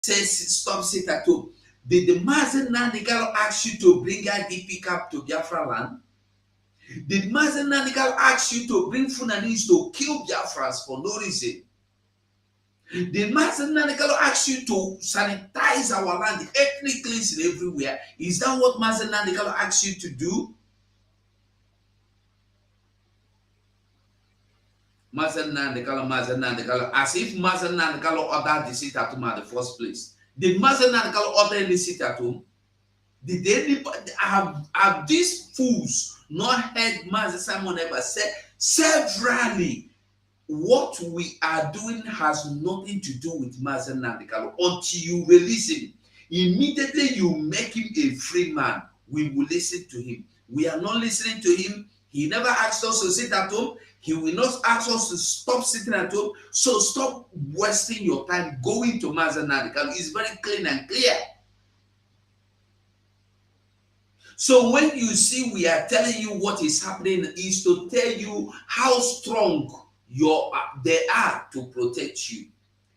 says stop sit at home. Did the Mazen Nanigalo ask you to bring IDP camp to Biafra land? Did Mazen Nanigalo ask you to bring Funanis to kill Biafrans for no reason? Did Mazen Nanigalo ask you to sanitize our land, ethnic cleansing everywhere? Is that what Mazen Nanigalo asked you to do? Mazen Nanigalo, as if Mazen Nanigalo ordered the sit at home at the first place. Did Mazen Nanigalo order any sit at home? Did anybody have these fools not heard Master Simon ever say severally? What we are doing has nothing to do with Master Nandikalo until you release him. Immediately you make him a free man, we will listen to him. We are not listening to him. He never asked us to sit at home. He will not ask us to stop sitting at home. So stop wasting your time going to Master Nandikalo. It's very clean and clear. So when you see we are telling you what is happening is to tell you how strong they are to protect you.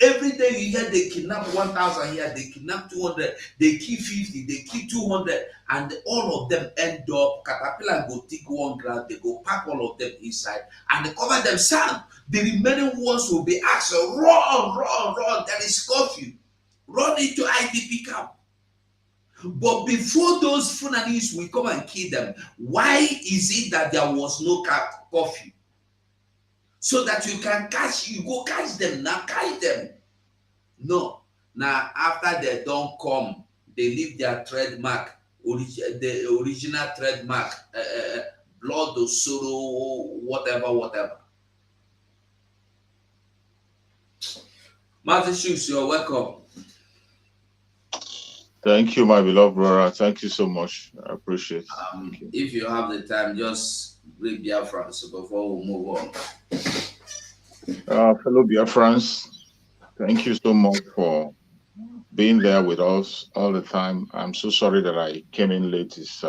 Every day you hear they kidnap 1,000 here, they kidnap 200, they kill 50, they kill 200, and all of them end up, caterpillar go dig one ground, they go pack all of them inside, and they cover them sand. The remaining ones will be asked, run, run, run, there is curfew. Run into IDP camp. But before those Funanis will come and kill them, why is it that there was no curfew? So that you can go catch them, now catch them. No. Now, after they don't come, they leave their trademark, the original trademark, blood or sorrow, whatever. Master Shoes, you're welcome. Thank you, my beloved brother. Thank you so much. I appreciate it. If you have the time, just read BIAFRANS before we move on. Fellow BIAFRANS, thank you so much for being there with us all the time. I'm so sorry that I came in late. This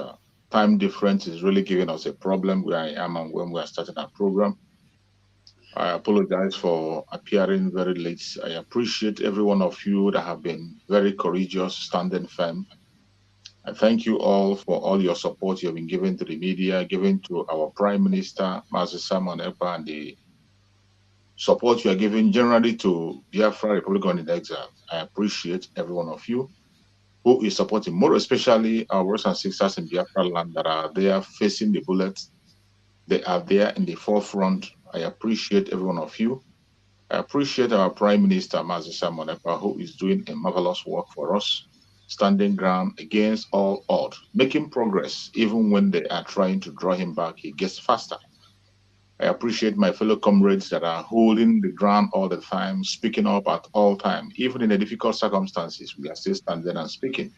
time difference is really giving us a problem where I am and when we are starting our program. I apologize for appearing very late. I appreciate every one of you that have been very courageous, standing firm. I thank you all for all your support you have been giving to the media, giving to our Prime Minister, Master Simon Ekpa, and the support you are giving generally to Biafra Republic in Exile. I appreciate every one of you who is supporting, more especially our brothers and sisters in Biafra land that are there facing the bullets. They are there in the forefront. I appreciate every one of you. I appreciate our Prime Minister, Master Simon Ekpa, who is doing a marvelous work for us, standing ground against all odds, making progress. Even when they are trying to draw him back, he gets faster. I appreciate my fellow comrades that are holding the ground all the time, speaking up at all times. Even in the difficult circumstances, we are still standing and speaking.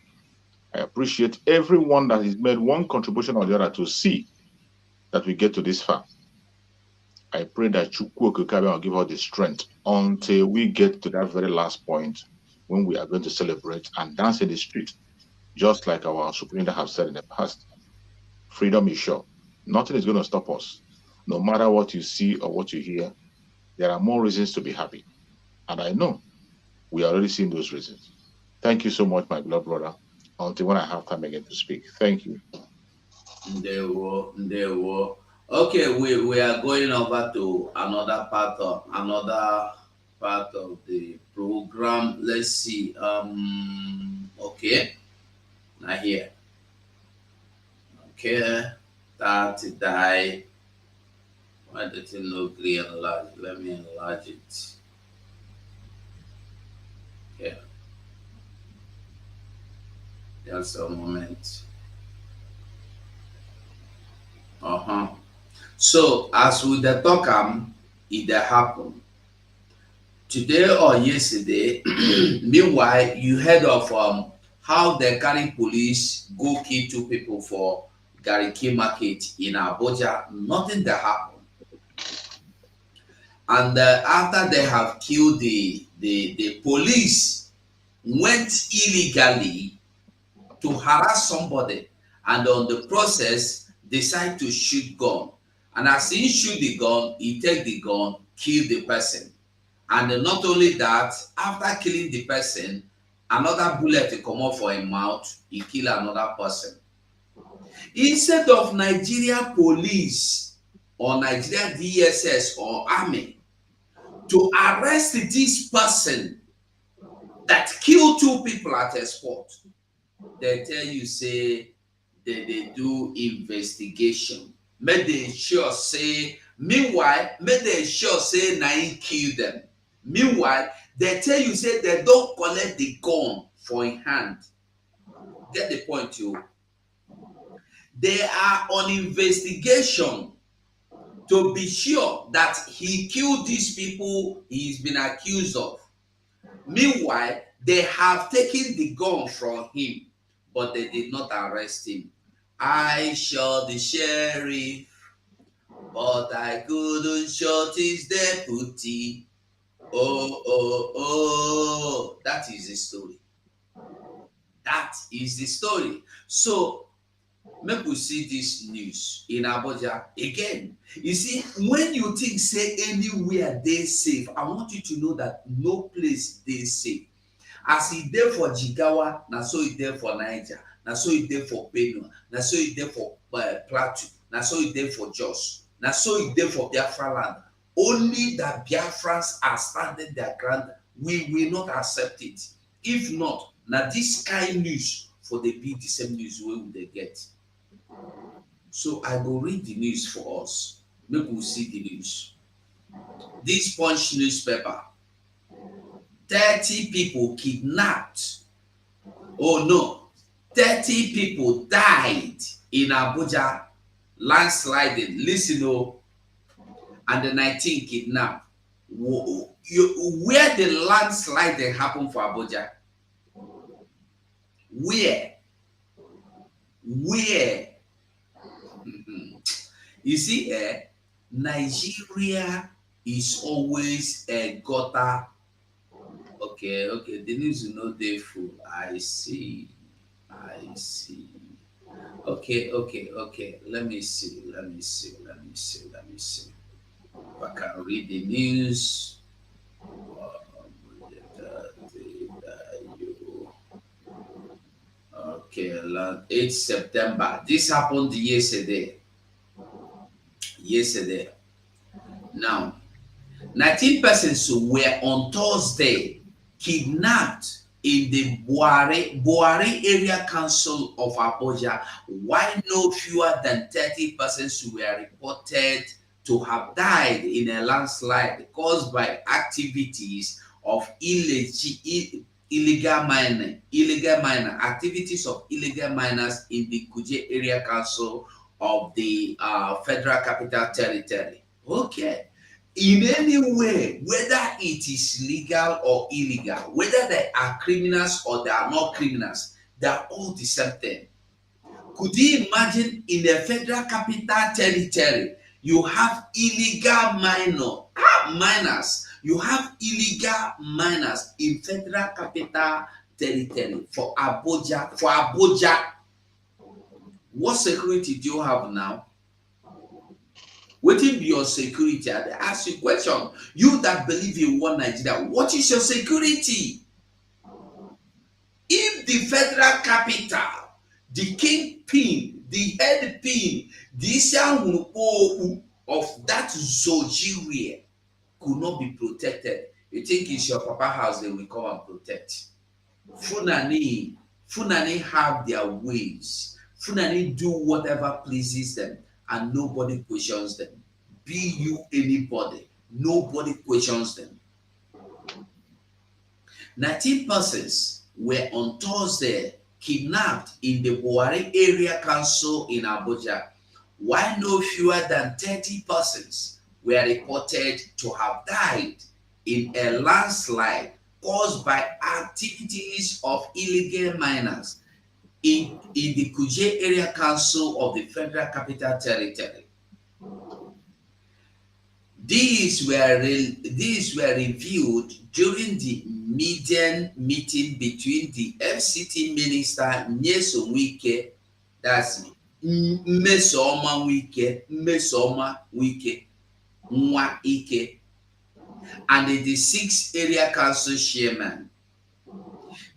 I appreciate everyone that has made one contribution or the other to see that we get to this far. I pray that Chukwu Okikabe will give us the strength until we get to that very last point when we are going to celebrate and dance in the street, just like our Supreme Leader have said in the past. Freedom is sure. Nothing is going to stop us. No matter what you see or what you hear, there are more reasons to be happy. And I know we are already seeing those reasons. Thank you so much, my beloved brother. Until when I have time again to speak. Thank you. There were. Okay, we are going over to another part of the program. Let's see. Okay. Now here. Okay. That die. Why did it not agree enlarge? Let me enlarge it. Yeah. Just a moment. So as with the talk it happened today or yesterday. Meanwhile, you heard of how the carry police go kill 2 people for Gariki market in Abuja. Nothing that happened. And after they have killed the police went illegally to harass somebody, and on the process decide to shoot gun. And as he shoot the gun, he take the gun, kill the person. And not only that, after killing the person, another bullet to come out for him mouth, he kill another person. Instead of Nigeria police or Nigeria DSS or army to arrest this person that killed 2 people at a spot, they tell you say they do investigation. Make they sure say, meanwhile, make they sure say na him kill them. Meanwhile, they tell you say they don't collect the gun for in hand. Get the point, you. They are on investigation to be sure that he killed these people he's been accused of. Meanwhile, they have taken the gun from him, but they did not arrest him. I shot the sheriff, but I couldn't shoot his deputy. Oh, oh, oh. That is the story. That is the story. So, make we see this news in Abuja again. You see, when you think say anywhere they safe, I want you to know that no place they safe. As he there for Jigawa, na so he there for Niger, na so he there for Benue, na so he there for Plateau, na so he there for Jos, na so he there for Biafran land. Only the Biafrans are standing their ground. We will not accept it. If not, now this kind news for the be the same news we will they get. So I will read the news for us. Maybe we'll see the news. This Punch newspaper. 30 people kidnapped. Oh no. 30 people died in Abuja landsliding. Listen, oh, and the 19 kidnapped. Where the landsliding happened for Abuja? Where? You see, Nigeria is always a gutter. Okay, the news is not there full. I see. Okay. Let me see. If I can read the news. Okay, 8 September. This happened yesterday. Now, 19 persons were on Thursday kidnapped in the Buhari Area Council of Abuja, while no fewer than 30 persons were reported to have died in a landslide caused by activities of illegal mining activities of illegal miners in the Kuje Area Council of the Federal Capital Territory. Okay. In any way, whether it is legal or illegal, whether they are criminals or they are not criminals, they are all the same thing. Could you imagine in a Federal Capital Territory, you have illegal miners? You have illegal miners in Federal Capital Territory for Abuja. What security do you have now? What will be your security? I ask you a question. You that believe in one Nigeria, what is your security? If the federal capital, the kingpin, the head pin, the issue of that Zojiria could not be protected, you think it's your papa house they will come and protect? Funani have their ways. Funani do whatever pleases them, and nobody questions them. Be you anybody, nobody questions them. 19 persons were on Thursday kidnapped in the Buhari Area Council in Abuja, while no fewer than 30 persons were reported to have died in a landslide caused by activities of illegal miners in the Kuje Area Council of the Federal Capital Territory. These were reviewed during the median meeting between the FCT Minister Nyesom Wike, that's Mmesoma Wike, Nwa Ike, and the 6th Area Council Chairman.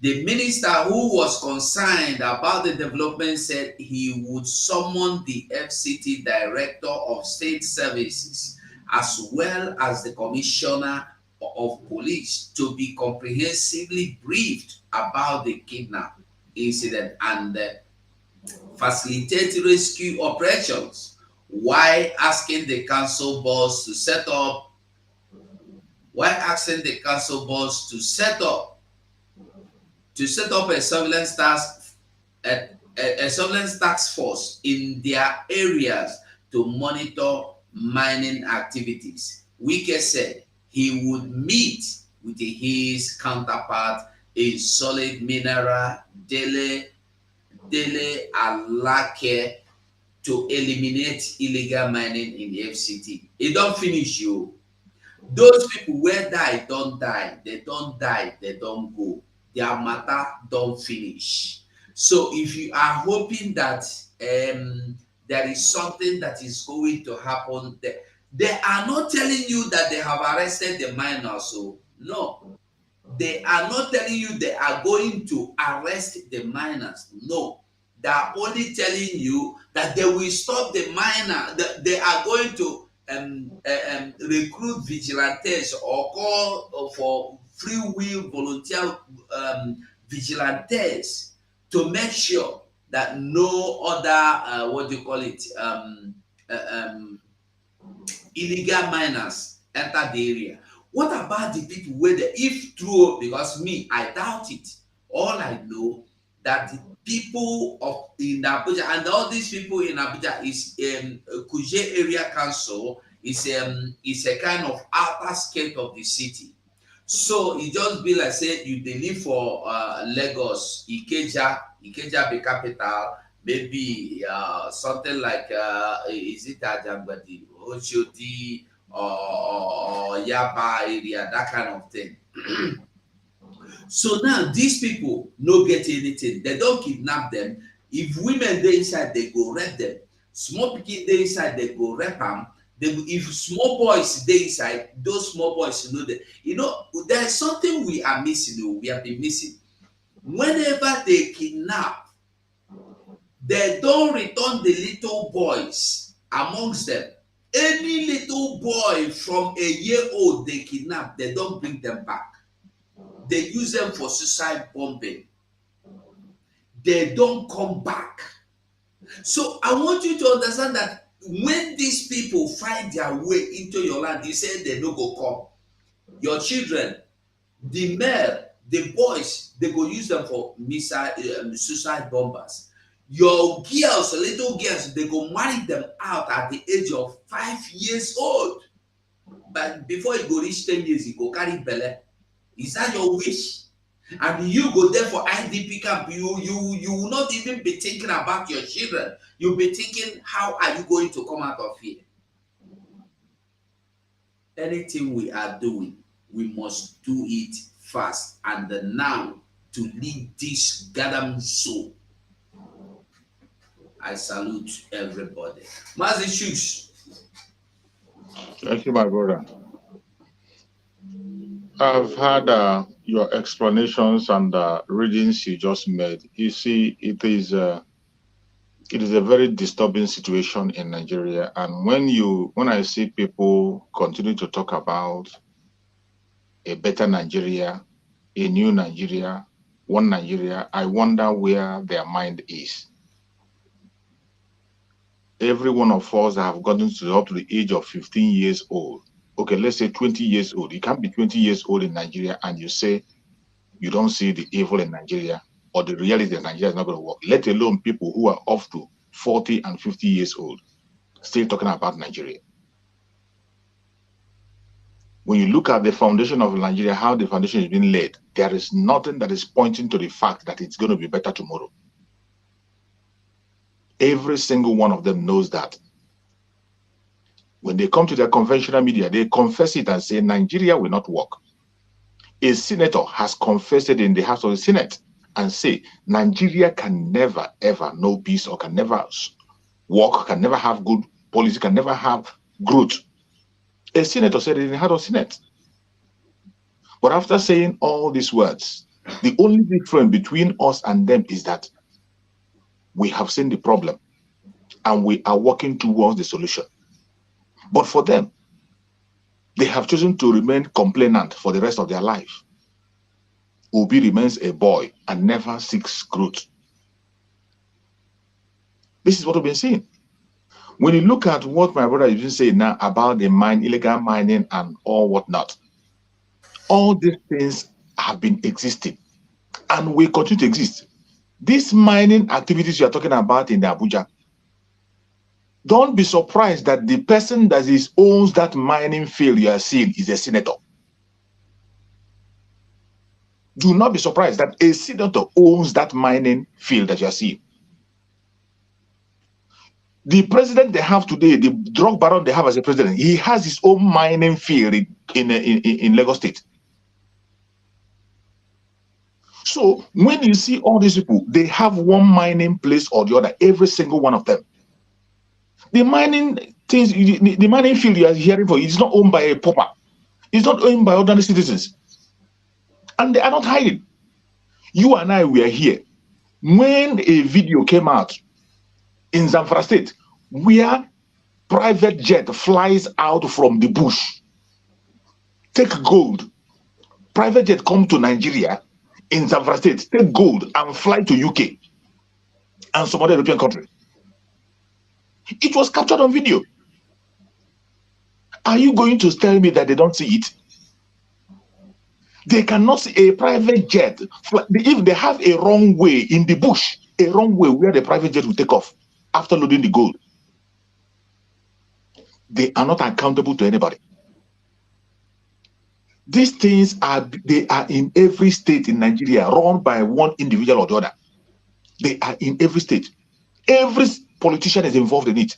The minister who was concerned about the development said he would summon the FCT Director of State Services as well as the Commissioner of Police to be comprehensively briefed about the kidnap incident and facilitate rescue operations, while asking the council boss to set up a surveillance task force in their areas to monitor mining activities. Wike said he would meet with his counterpart in solid mineral Dele Alake to eliminate illegal mining in the FCT. It don't finish you. Those people where die don't die, they don't die, they don't go. Their matter don't finish. So if you are hoping that there is something that is going to happen, they are not telling you that they have arrested the miners. So no, they are not telling you they are going to arrest the miners. No, they are only telling you that they will stop the miner. That they are going to recruit vigilantes or call for free will volunteer vigilantes to make sure that no other illegal miners enter the area. What about the people where if true, because me, I doubt it. All I know that the people in Abuja and all these people in Abuja is Kuje Area Council is a kind of outer skirt of the city. So it just be like say you dey live for Lagos, Ikeja be capital, maybe something like is it Ajangbadi, Oshodi, or Yaba area, that kind of thing. So now these people no get anything. They don't kidnap them. If women dey inside, they go rape them. Small pikin dey inside, they go rape them. If small boys dey inside, those small boys there's something we are missing. We have been missing. Whenever they kidnap, they don't return the little boys amongst them. Any little boy from a year old they kidnap, they don't bring them back. They use them for suicide bombing. They don't come back. So I want you to understand that when these people find their way into your land, you say they no go come. Your children, the male, the boys, they go use them for suicide bombers. Your girls, little girls, they go marry them out at the age of 5 years old. But before you go reach 10 years, you go carry belle. Is that your wish? And you go there for IDP camp, you will not even be thinking about your children. You'll be thinking, how are you going to come out of here? Anything we are doing, we must do it fast and now to lead this goddamn soul. I salute everybody. Mazi Shush. Thank you, my brother. I've had your explanations and readings you just made. You see, it is a very disturbing situation in Nigeria. And when I see people continue to talk about a better Nigeria, a new Nigeria, one Nigeria, I wonder where their mind is. Every one of us that have gotten up to the age of 15 years old, okay, let's say 20 years old. You can't be 20 years old in Nigeria and you say you don't see the evil in Nigeria or the reality that Nigeria is not going to work, let alone people who are up to 40 and 50 years old still talking about Nigeria. When you look at the foundation of Nigeria, how the foundation is being laid, there is nothing that is pointing to the fact that it's going to be better tomorrow. Every single one of them knows that. When they come to their conventional media, they confess it and say Nigeria will not work. A senator has confessed it in the House of the Senate and say Nigeria can never ever know peace or can never work, can never have good policy, can never have growth. A senator said it in the House of the Senate. But after saying all these words, The only difference between us and them is that we have seen the problem and we are working towards the solution. But for them, they have chosen to remain complainant for the rest of their life. Obi remains a boy and never seeks growth. This is what we've been seeing. When you look at what my brother is saying now about the illegal mining and all whatnot, all these things have been existing and will continue to exist. These mining activities you are talking about in Abuja, don't be surprised that the person that owns that mining field you are seeing is a senator. Do not be surprised that a senator owns that mining field that you are seeing. The president they have today, the drug baron they have as a president, he has his own mining field in Lagos State. So when you see all these people, they have one mining place or the other, every single one of them. The mining things, the mining field you are hearing for, it's not owned by a pauper. It's not owned by ordinary citizens. And they are not hiding. You and I were here when a video came out in Zamfara State where private jet flies out from the bush, take gold. Private jet come to Nigeria in Zamfara State, take gold and fly to UK and some other European country. It was captured on video. Are you going to tell me that they don't see it? They cannot see a private jet. If they have a wrong way in the bush, a wrong way where the private jet will take off after loading the gold, they are not accountable to anybody. These things they are in every state in Nigeria, run by one individual or the other. They are in every state. Every politician is involved in it.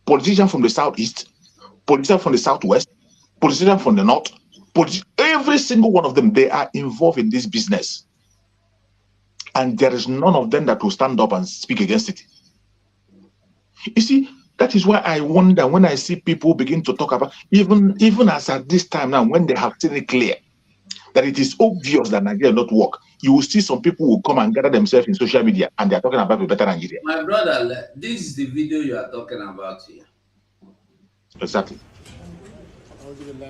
Politician from the southeast, politician from the southwest, politician from the north, every single one of them, they are involved in this business. And there is none of them that will stand up and speak against it. You see, that is why I wonder when I see people begin to talk about, even as at this time now, when they have seen it clear that it is obvious that Nigeria will not work, you will see some people will come and gather themselves in social media and they are talking about a better Nigeria. My brother, this is the video you are talking about here. Exactly.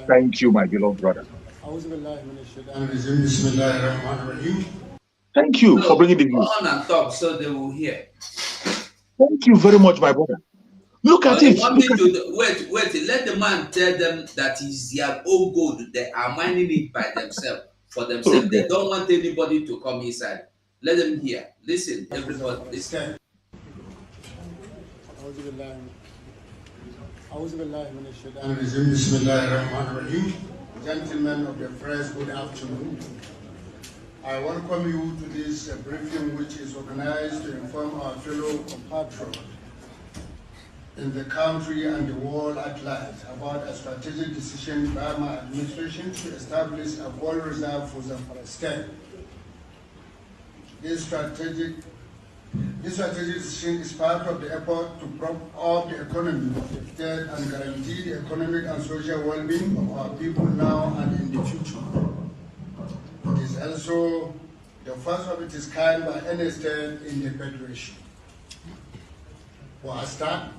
Thank you, my beloved brother. Thank you for bringing the Go news. on and talk so they will hear. Thank you very much, my brother. Look at it. Wait, let the man tell them that it's their own gold. They are mining it by themselves, for themselves. They don't want anybody to come inside. Let them hear. Listen, everybody, listen. Gentlemen of the press, good afternoon. I welcome you to this briefing which is organized to inform our fellow compatriots in the country and the world at large about a strategic decision by my administration to establish a gold reserve for Zamfara State. This strategic decision is part of the effort to prop up the economy of the state and guarantee the economic and social well-being of our people now and in the future. It is also the first of its kind by any state in the Federation. For a start,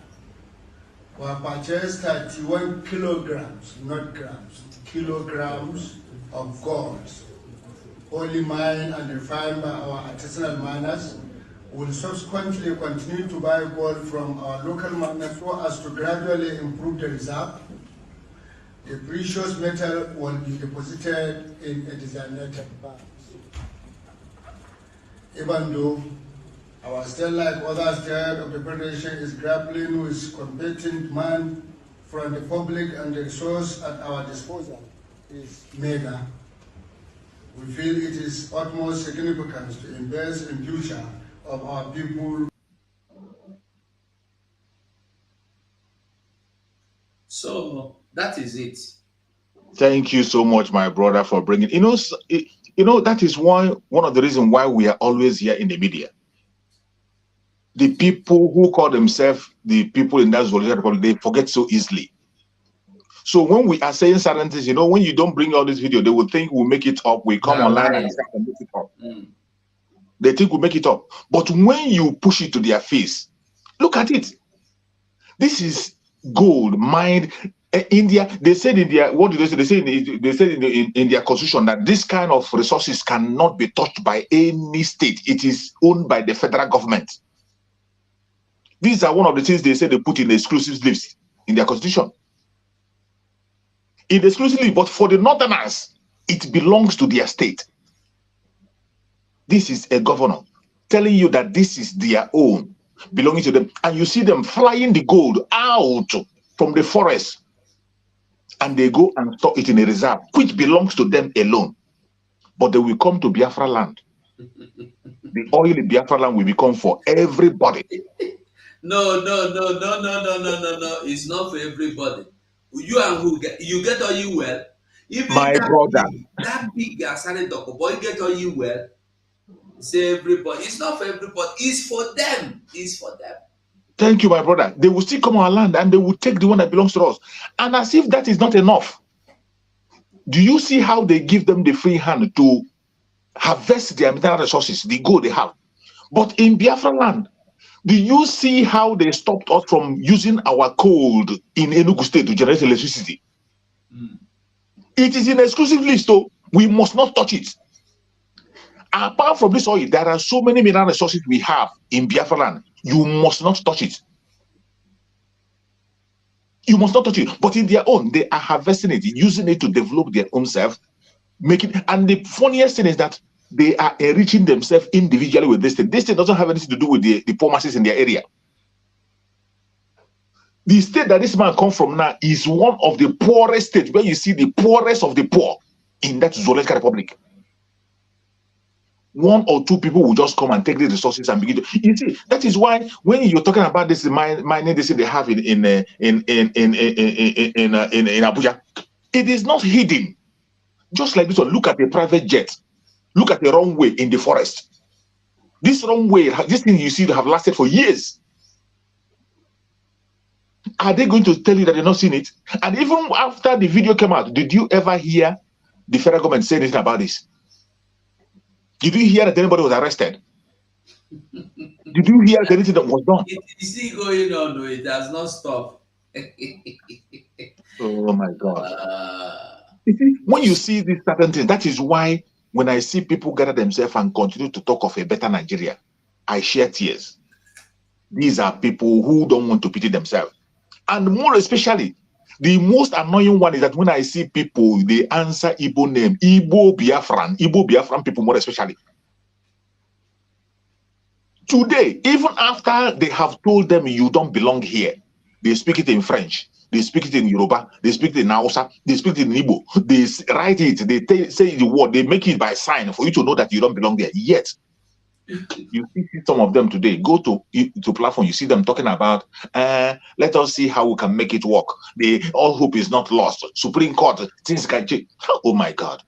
we have purchased 31 kilograms, not grams, kilograms of gold, only mined and refined by our artisanal miners. We will subsequently continue to buy gold from our local miners so as to gradually improve the reserve. The precious metal will be deposited in a designated bank. Even though our state, like other states of the Federation, is grappling with competing demand from the public and the resource at our disposal is mega, we feel it is utmost significance to invest in future of our people. So that is it. Thank you so much, my brother, for bringing. That is one of the reasons why we are always here in the media. The people who call themselves the people in that Zoological Republic, they forget so easily. So when we are saying certain things, you know, when you don't bring all this video, they will think we'll make it up. We come online and start to make it up. They think we'll make it up. But when you push it to their face, look at it. This is gold mined. India, they said in their, what did they say? They said in their constitution that this kind of resources cannot be touched by any state. It is owned by the federal government. These are one of the things they say they put in the exclusive list in their constitution. In the exclusive list, but for the northerners, it belongs to their state. This is a governor telling you that this is their own, belonging to them. And you see them flying the gold out from the forest, and they go and store it in a reserve, which belongs to them alone. But they will come to Biafra land. The oil in Biafra land will become for everybody. No. It's not for everybody. You and who you get oil well. Even My brother. That big Asari Doko boy get oil well. Say everybody. It's not for everybody. It's for them. It's for them. Thank you, my brother. They will still come on our land and they will take the one that belongs to us. And as if that is not enough, do you see how they give them the free hand to harvest their mineral resources, the gold they have? But in Biafra land, do you see how they stopped us from using our coal in Enugu State to generate electricity? It is in exclusive list, so we must not touch it. Apart from this oil, there are so many mineral resources we have in Biafra land. You must not touch it. You must not touch it. But in their own, they are harvesting it, using it to develop their own self, making. And the funniest thing is that they are enriching themselves individually with this thing. This thing doesn't have anything to do with the poor masses in their area. The state that this man comes from now is one of the poorest states, where you see the poorest of the poor in that Zoological Republic. One or two people will just come and take the resources and begin to. You see, that is why when you're talking about this mining, this thing they have in Abuja, it is not hidden. Just like this one, look at a private jet, look at the runway in the forest. This runway, this thing you see, have lasted for years. Are they going to tell you that they're not seeing it? And even after the video came out, did you ever hear the federal government say anything about this? Did you hear that anybody was arrested? Did you hear that anything that was done? It is still going on, no, it has not stopped. Oh my God. You see, when you see these certain things, that is why when I see people gather themselves and continue to talk of a better Nigeria, I share tears. These are people who don't want to pity themselves. And more especially, the most annoying one is that when I see people, they answer Igbo name, Igbo Biafran people more especially. Today, even after they have told them you don't belong here, they speak it in French, they speak it in Yoruba, they speak it in Hausa, they speak it in Igbo, they write it, they say the word, they make it by sign for you to know that you don't belong there. Yet, you see some of them today, go to platform, you see them talking about, let us see how we can make it work. All hope is not lost. Supreme Court, things can change. Oh my God.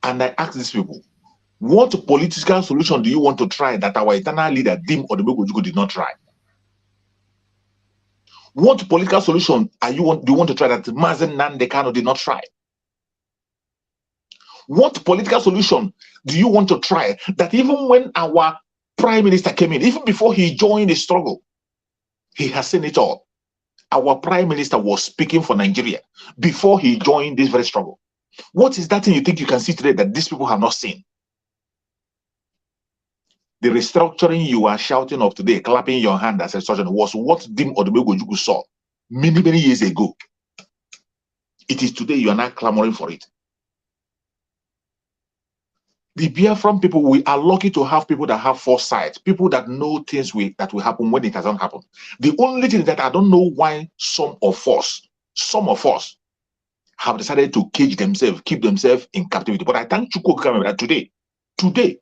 And I ask these people, what political solution do you want to try that our eternal leader, Dim Odumegwu, did not try? What political solution do you want to try that Mazen Nnamdi Kanu did not try? What political solution do you want to try that even when our prime minister came in, even before he joined the struggle, he has seen it all. Our prime minister was speaking for Nigeria before he joined this very struggle. What is that thing you think you can see today that these people have not seen? The restructuring you are shouting of today, clapping your hand as a restructuring, was what Dim Odumegwu saw many, many years ago. It is today you are not clamoring for it. The Biafran people, we are lucky to have people that have foresight, people that know things that will happen when it hasn't happened. The only thing that I don't know why some of us have decided to cage themselves, keep themselves in captivity. But I thank Chukwu that today,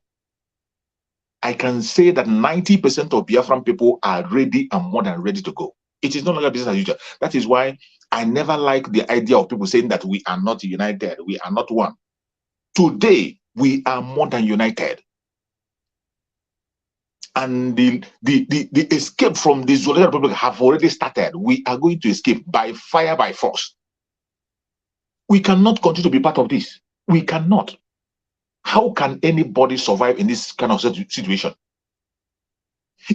I can say that 90% of Biafran people are ready and more than ready to go. It is no longer business as usual. That is why I never like the idea of people saying that we are not united, we are not one. Today, we are more than united. and the escape from the Zulu Republic have already started. We are going to escape by fire, by force. We cannot continue to be part of this. We cannot. How can anybody survive in this kind of situation?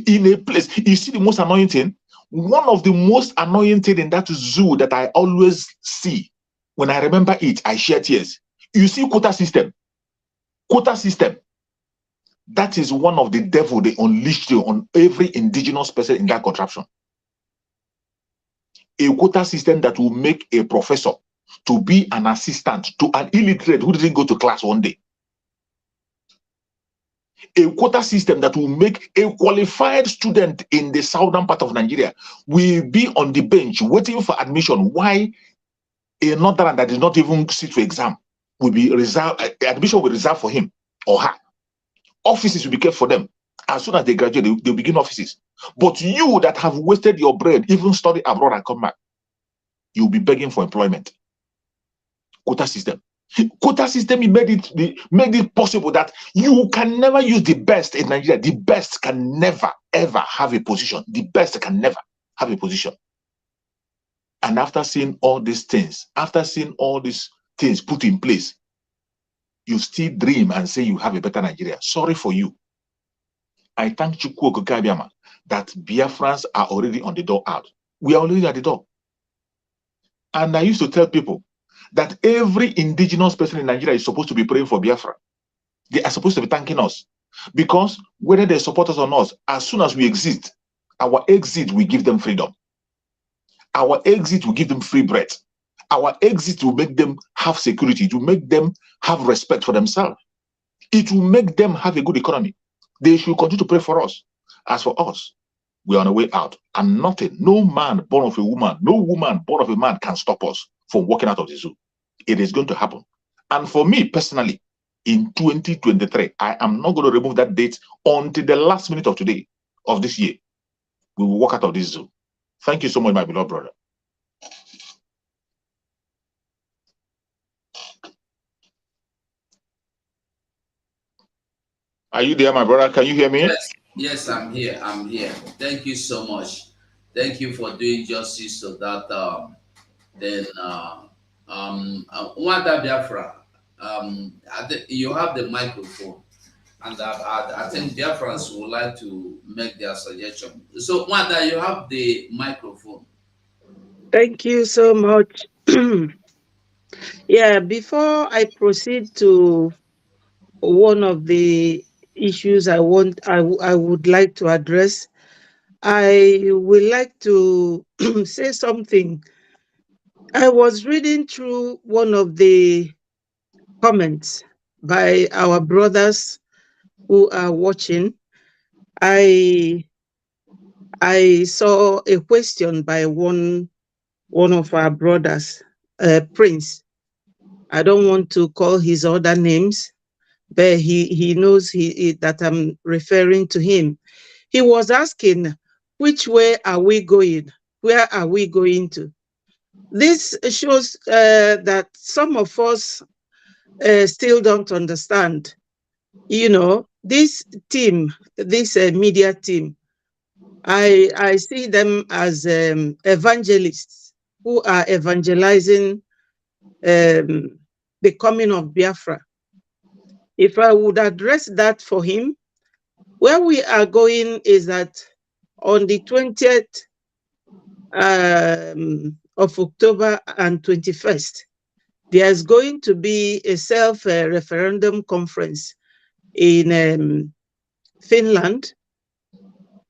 In a place, you see the most annoying thing? One of the most annoying thing in that zoo that I always see, when I remember it, I share tears. You see quota system. Quota system. That is one of the devil they unleashed on every indigenous person in that contraption. A quota system that will make a professor to be an assistant to an illiterate who didn't go to class one day. A quota system that will make a qualified student in the southern part of Nigeria will be on the bench waiting for admission. Why a northern that did not even sit for exam will be reserved, admission will be reserved for him or her. Offices will be kept for them. As soon as they graduate, they'll begin offices. But you that have wasted your brain, even study abroad and come back, you'll be begging for employment. Quota system. Quota system made it possible that you can never use the best in Nigeria. The best can never, ever have a position. The best can never have a position. And after seeing all these things, put in place, you still dream and say you have a better Nigeria. Sorry for you. I thank Chukwu Okike that Biafrans are already on the door out. We are already at the door. And I used to tell people that every indigenous person in Nigeria is supposed to be praying for Biafra. They are supposed to be thanking us. Because whether they support us or not, as soon as we exit, our exit will give them freedom. Our exit will give them free bread. Our exit will make them have security. It will make them have respect for themselves. It will make them have a good economy. They should continue to pray for us. As for us, we are on the way out. And nothing, no man born of a woman, no woman born of a man can stop us from walking out of the zoo. It is going to happen. And for me personally, in 2023, I am not going to remove that date until the last minute of today, of this year. We will walk out of this zoo. Thank you so much, my beloved brother. Are you there, my brother? Can you hear me? Yes, I'm here. I'm here. Thank you so much. Thank you for doing justice to that. Wanda Biafra, you have the microphone, and I think Biafrans would like to make their suggestion. So, Wanda, you have the microphone. Thank you so much. Yeah, before I proceed to one of the issues I would like to address, I would like to say something. I was reading through one of the comments by our brothers who are watching. I saw a question by one of our brothers, Prince. I don't want to call his other names, but he knows that I'm referring to him. He was asking, which way are we going? Where are we going to? This shows that some of us still don't understand. You know, this team, this media team, I see them as evangelists who are evangelizing the coming of Biafra. If I would address that for him, where we are going is that on the 20th of October and 21st, there's going to be a self-referendum conference in Finland,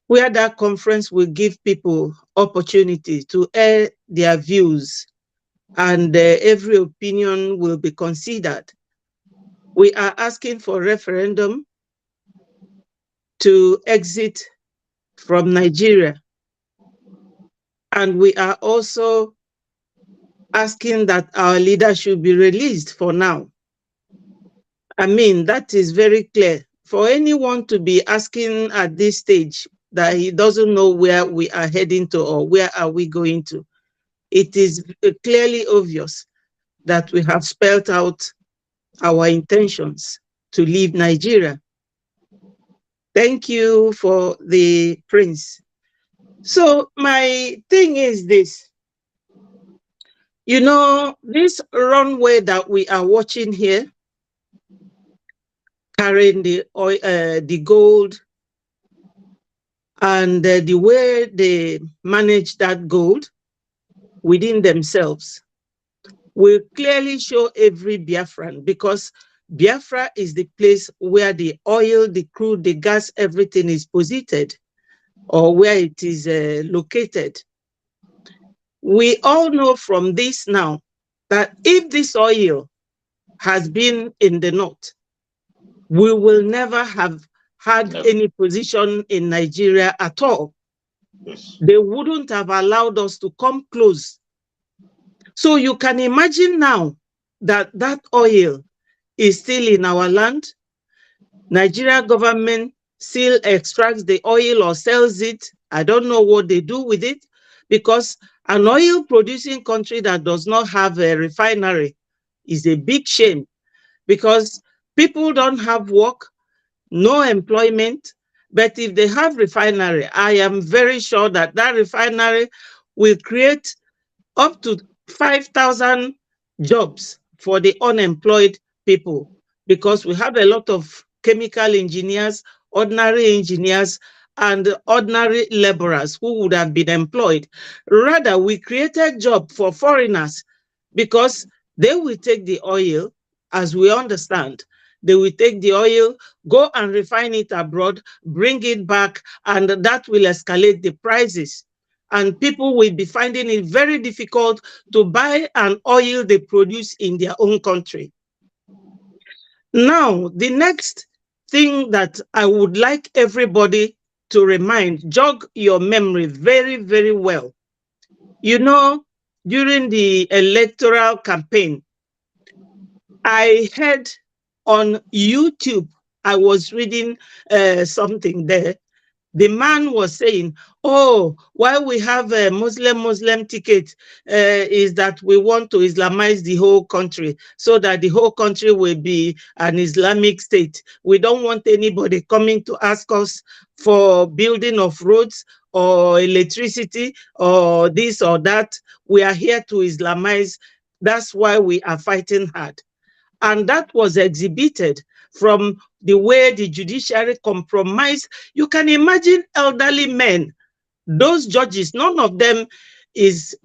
where that conference will give people opportunity to air their views, and every opinion will be considered. We are asking for referendum to exit from Nigeria. And we are also asking that our leader should be released for now. I mean, that is very clear. For anyone to be asking at this stage that he doesn't know where we are heading to or where are we going to, it is clearly obvious that we have spelled out our intentions to leave Nigeria. Thank you for the Prince. So my thing is this, you know, this runway that we are watching here, carrying the oil, the gold, and the way they manage that gold within themselves will clearly show every Biafran, because Biafra is the place where the oil, the crude, the gas, everything is posited, or where it is located. We all know from this now that if this oil has been in the north, we will never have had Never. any position in Nigeria at all. Yes. They wouldn't have allowed us to come close. So you can imagine now that that oil is still in our land. Nigeria government still extracts the oil or sells it. I don't know what they do with it, because an oil producing country that does not have a refinery is a big shame, because people don't have work, no employment. But if they have refinery, I am very sure that that refinery will create up to 5,000 jobs for the unemployed people, because we have a lot of chemical engineers, ordinary engineers, and ordinary laborers who would have been employed. Rather, we created job for foreigners, because they will take the oil, as we understand. They will take the oil, go and refine it abroad, bring it back, and that will escalate the prices. And people will be finding it very difficult to buy an oil they produce in their own country. Now, the next thing that I would like everybody to remind, jog your memory very, very well. You know, during the electoral campaign, I heard on YouTube, I was reading something there. The man was saying, oh, why we have a Muslim ticket is that we want to Islamize the whole country, so that the whole country will be an Islamic state. We don't want anybody coming to ask us for building of roads or electricity or this or that. We are here to Islamize. That's why we are fighting hard. And that was exhibited from the way the judiciary compromised. You can imagine elderly men, those judges, none of them is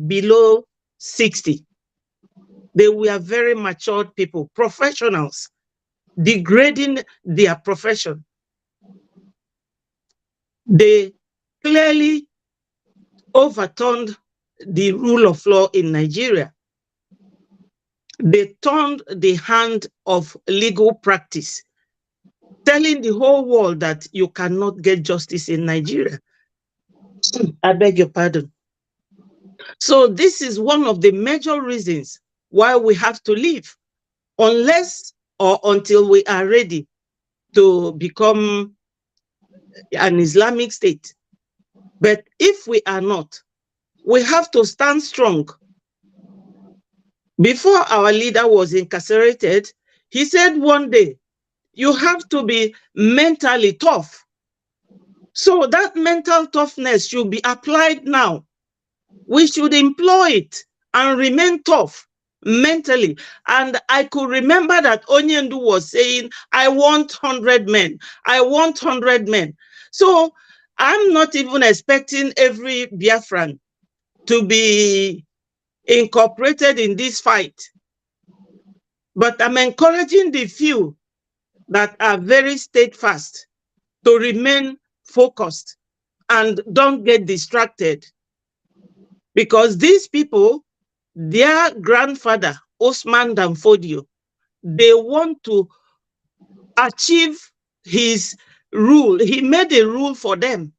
below 60. They were very matured people, professionals, degrading their profession. They clearly overturned the rule of law in Nigeria. They turned the hand of legal practice, telling the whole world that you cannot get justice in Nigeria. I beg your pardon. So this is one of the major reasons why we have to leave, unless or until we are ready to become an Islamic state. But if we are not, we have to stand strong. Before our leader was incarcerated, he said one day, you have to be mentally tough. So that mental toughness should be applied now. We should employ it and remain tough mentally. And I could remember that Onyendu was saying, I want 100 men. I want 100 men. So I'm not even expecting every Biafran to be incorporated in this fight. But I'm encouraging the few that are very steadfast to remain focused and don't get distracted. Because these people, their grandfather, Osman Danfodio, they want to achieve his rule. He made a rule for them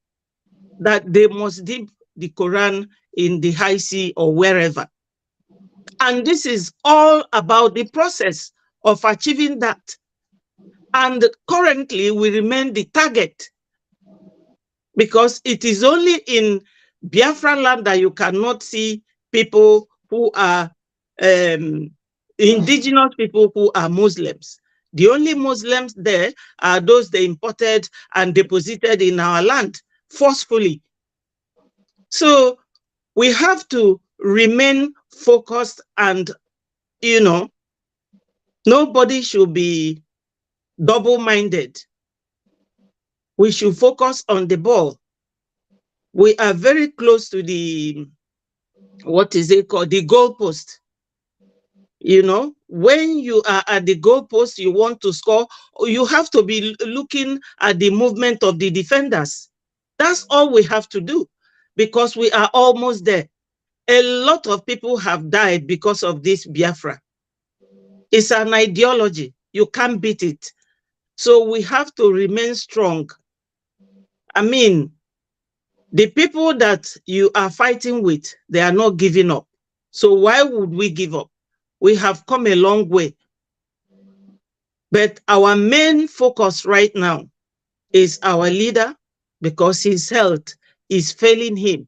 that they must dip the Quran in the high sea or wherever. And this is all about the process of achieving that. And currently, we remain the target, because it is only in Biafran land that you cannot see people who are indigenous people who are Muslims. The only Muslims there are those they imported and deposited in our land forcefully. So we have to remain focused, and, nobody should be double-minded. We should focus on the ball. We are very close to the, what is it called? The goalpost. When you are at the goalpost, you want to score, you have to be looking at the movement of the defenders. That's all we have to do, because we are almost there. A lot of people have died because of this Biafra. It's an ideology. You can't beat it. So we have to remain strong. I mean, the people that you are fighting with, they are not giving up. So why would we give up? We have come a long way. But our main focus right now is our leader, because his health is failing him.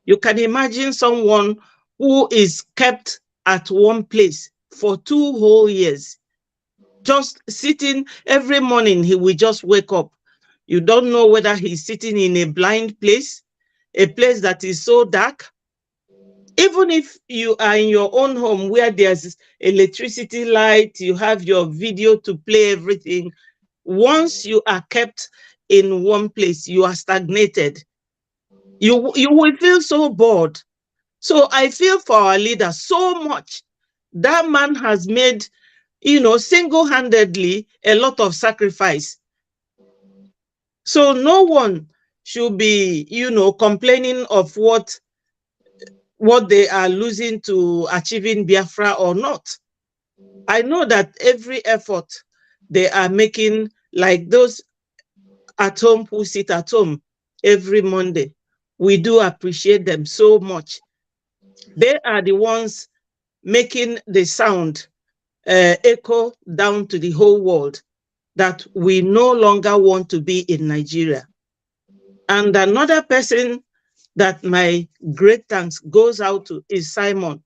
You can imagine someone who is kept at one place for 2 whole years, just sitting every morning. He will just wake up. You don't know whether he's sitting in a blind place, a place that is so dark. Even if you are in your own home where there's electricity, light, you have your video to play everything, once you are kept in one place, you are stagnated. You will feel so bored. So I feel for our leader so much. That man has made, single-handedly a lot of sacrifice. So no one should be, complaining of what they are losing to achieving Biafra or not. I know that every effort they are making, like those at home who sit at home every Monday, we do appreciate them so much. They are the ones making the sound echo down to the whole world that we no longer want to be in Nigeria. And another person that my great thanks goes out to is Simon.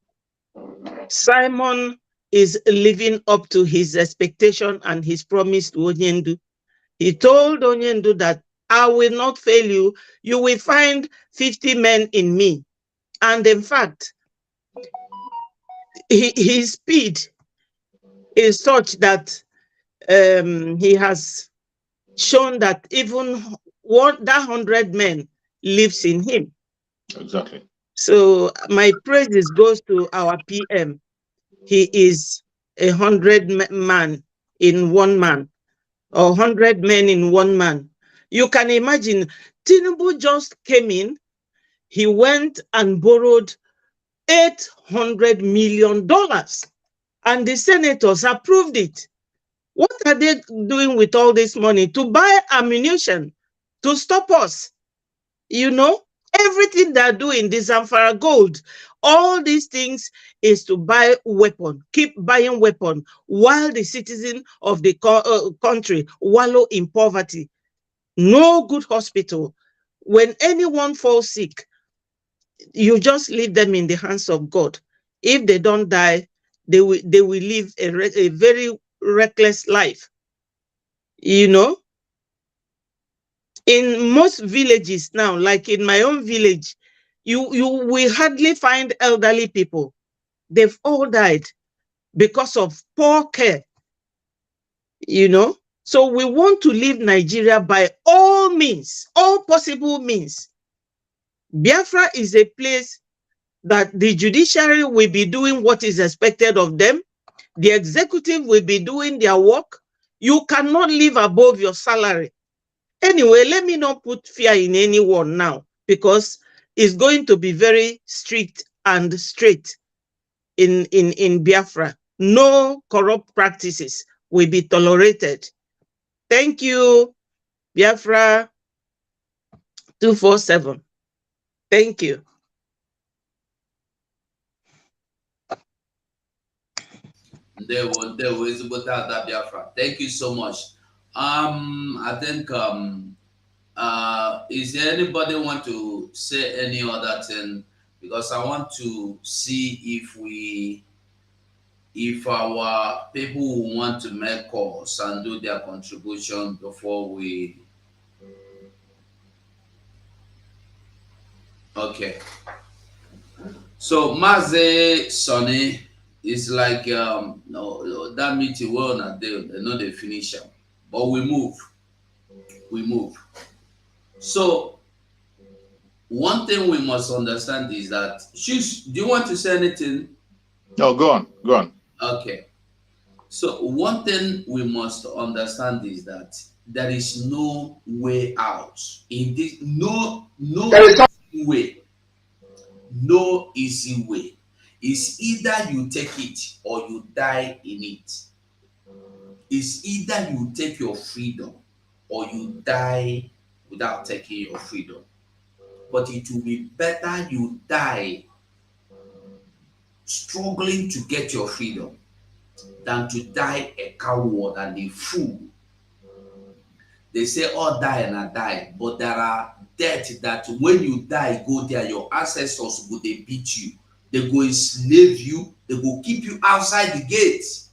Simon is living up to his expectation and his promise to Onyendu. He told Onyendu that I will not fail you. You will find 50 men in me. And in fact, his speed is such that he has shown that even that 100 men lives in him. Exactly. So my praises goes to our PM. He is 100 man in one man, or 100 men in one man. You can imagine, Tinubu just came in, he went and borrowed $800 million, and the senators approved it. What are they doing with all this money? To buy ammunition to stop us. Everything they're doing, the Zamfara gold, all these things is to buy weapon, keep buying weapon, while the citizen of the country wallow in poverty. No good hospital. When anyone falls sick, you just leave them in the hands of God. If they don't die, they will live a very reckless life. In most villages now, like in my own village, you will hardly find elderly people. They've all died because of poor care. So we want to leave Nigeria by all means, all possible means. Biafra is a place that the judiciary will be doing what is expected of them. The executive will be doing their work. You cannot live above your salary. Anyway, let me not put fear in anyone now, because it's going to be very strict and straight in Biafra. No corrupt practices will be tolerated. Thank you, Biafra 247. Thank you. There was without that Biafra. Thank you so much. I think is there anybody want to say any other thing? Because I want to see if our people who want to make calls and do their contribution before we. Okay. So Maze Sonny is like no, that meeting well not there, they know they finish them. But we move. We move. So one thing we must understand is that Shush, do you want to say anything? No, go on, go on. Okay. So one thing we must understand is that there is no way out in this. No easy way. No easy way. It's either you take it or you die in it. It's either you take your freedom or you die without taking your freedom. But it will be better you die struggling to get your freedom than to die a coward and a fool. They say all die and I die, but there are death that when you die, go there, your ancestors go they beat you, they go enslave you, they go keep you outside the gates.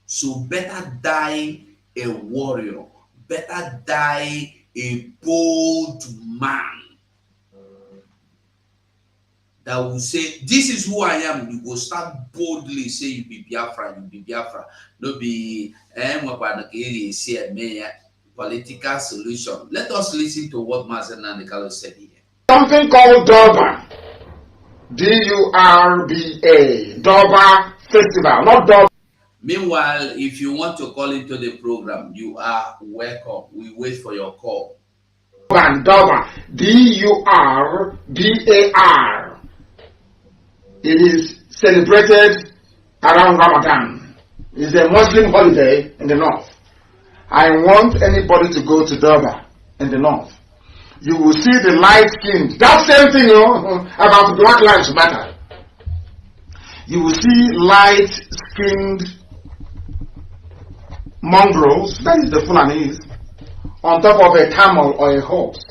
So better die a warrior, better die a bold man that will say, this is who I am. You go start boldly say you be Biafran, you be Biafran. No be political solution. Let us listen to what Mazen Nanikalo said here. Something called Durban. D-U-R-B-A. Durban Festival, not Durban. Meanwhile, if you want to call into the program, you are welcome. We wait for your call. Durban. D-U-R-B-A-R. It is celebrated around Ramadan. It's a Muslim holiday in the north. I want anybody to go to Durban in the north. You will see the light-skinned. That same thing, about Black Lives Matter. You will see light-skinned mongrels, that is the Fulanese, on top of a camel or a horse.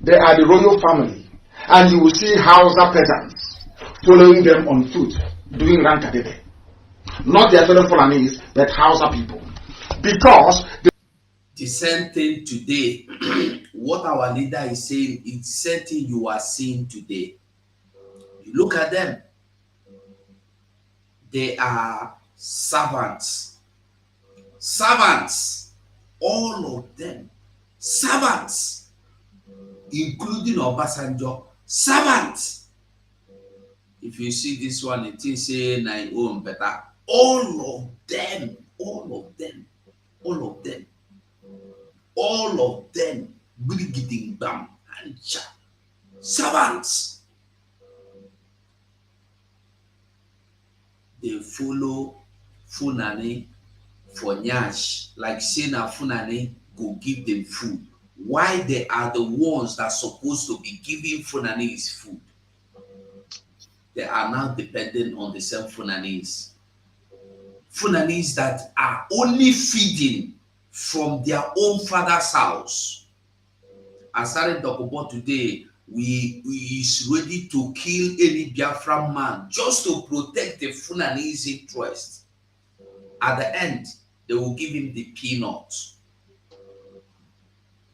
They are the royal family. And you will see Hausa peasants following them on foot, doing rankadede. Not their fellow Fulanese, but Hausa people. Because the same thing today, what our leader is saying, it's the same thing you are seeing today. You look at them, they are servants. Servants, all of them, servants. Including Obasanjo, servants. If you see this one, it is saying I own better. All of them, all of them, all of them, all of them, getting bam and chat. Servants. They follow Funani for Nyash, like Sena Funani go give them food. Why they are the ones that are supposed to be giving Funanis food? They are now dependent on the same Funanis. Funanis that are only feeding from their own father's house. As I talk about today, we is ready to kill any Biafran man just to protect the Funanis' interest. At the end, they will give him the peanuts.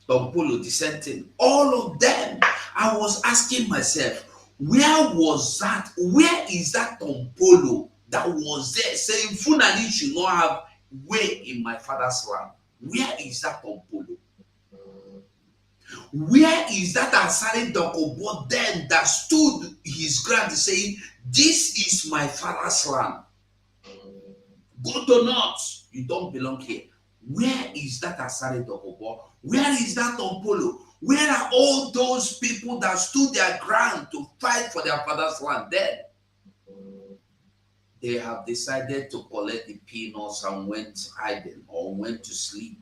Tompolo dissenting, all of them. I was asking myself, where was that? Where is that Tompolo that was there saying Funani should not have way in my father's land? Where is that Tompolo? Where is that Asari Dokobo then that stood his ground saying, this is my father's land? Good or not, you don't belong here. Where is that Asari Dokobo? Where is that Tompolo? Where are all those people that stood their ground to fight for their father's land dead? They have decided to collect the peanuts and went hiding or went to sleep.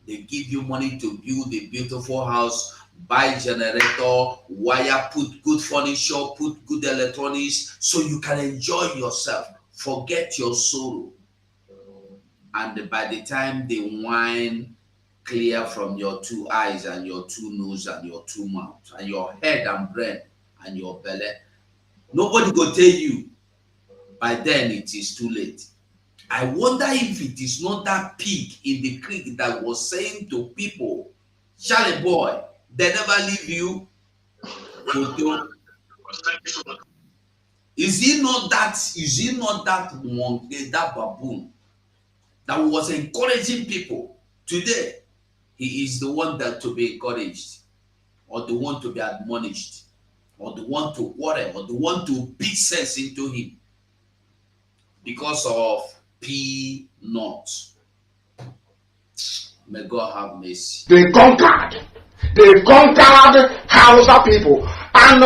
They give you money to build a beautiful house, buy generator, wire, put good furniture, put good electronics, so you can enjoy yourself, forget your sorrow. And by the time the wine clear from your two eyes and your two nose and your two mouths and your head and brain and your belly, Nobody go tell you. By then it is too late. I wonder if it is not that pig in the creek that was saying to people, Charlie boy, they never leave you. Photo. Is he not that monkey, that baboon that was encouraging people? Today, he is the one that to be encouraged, or the one to be admonished, or the one to worry, or the one to beat sense into him because of P not. May God have mercy. They conquered. They conquered Hausa people. And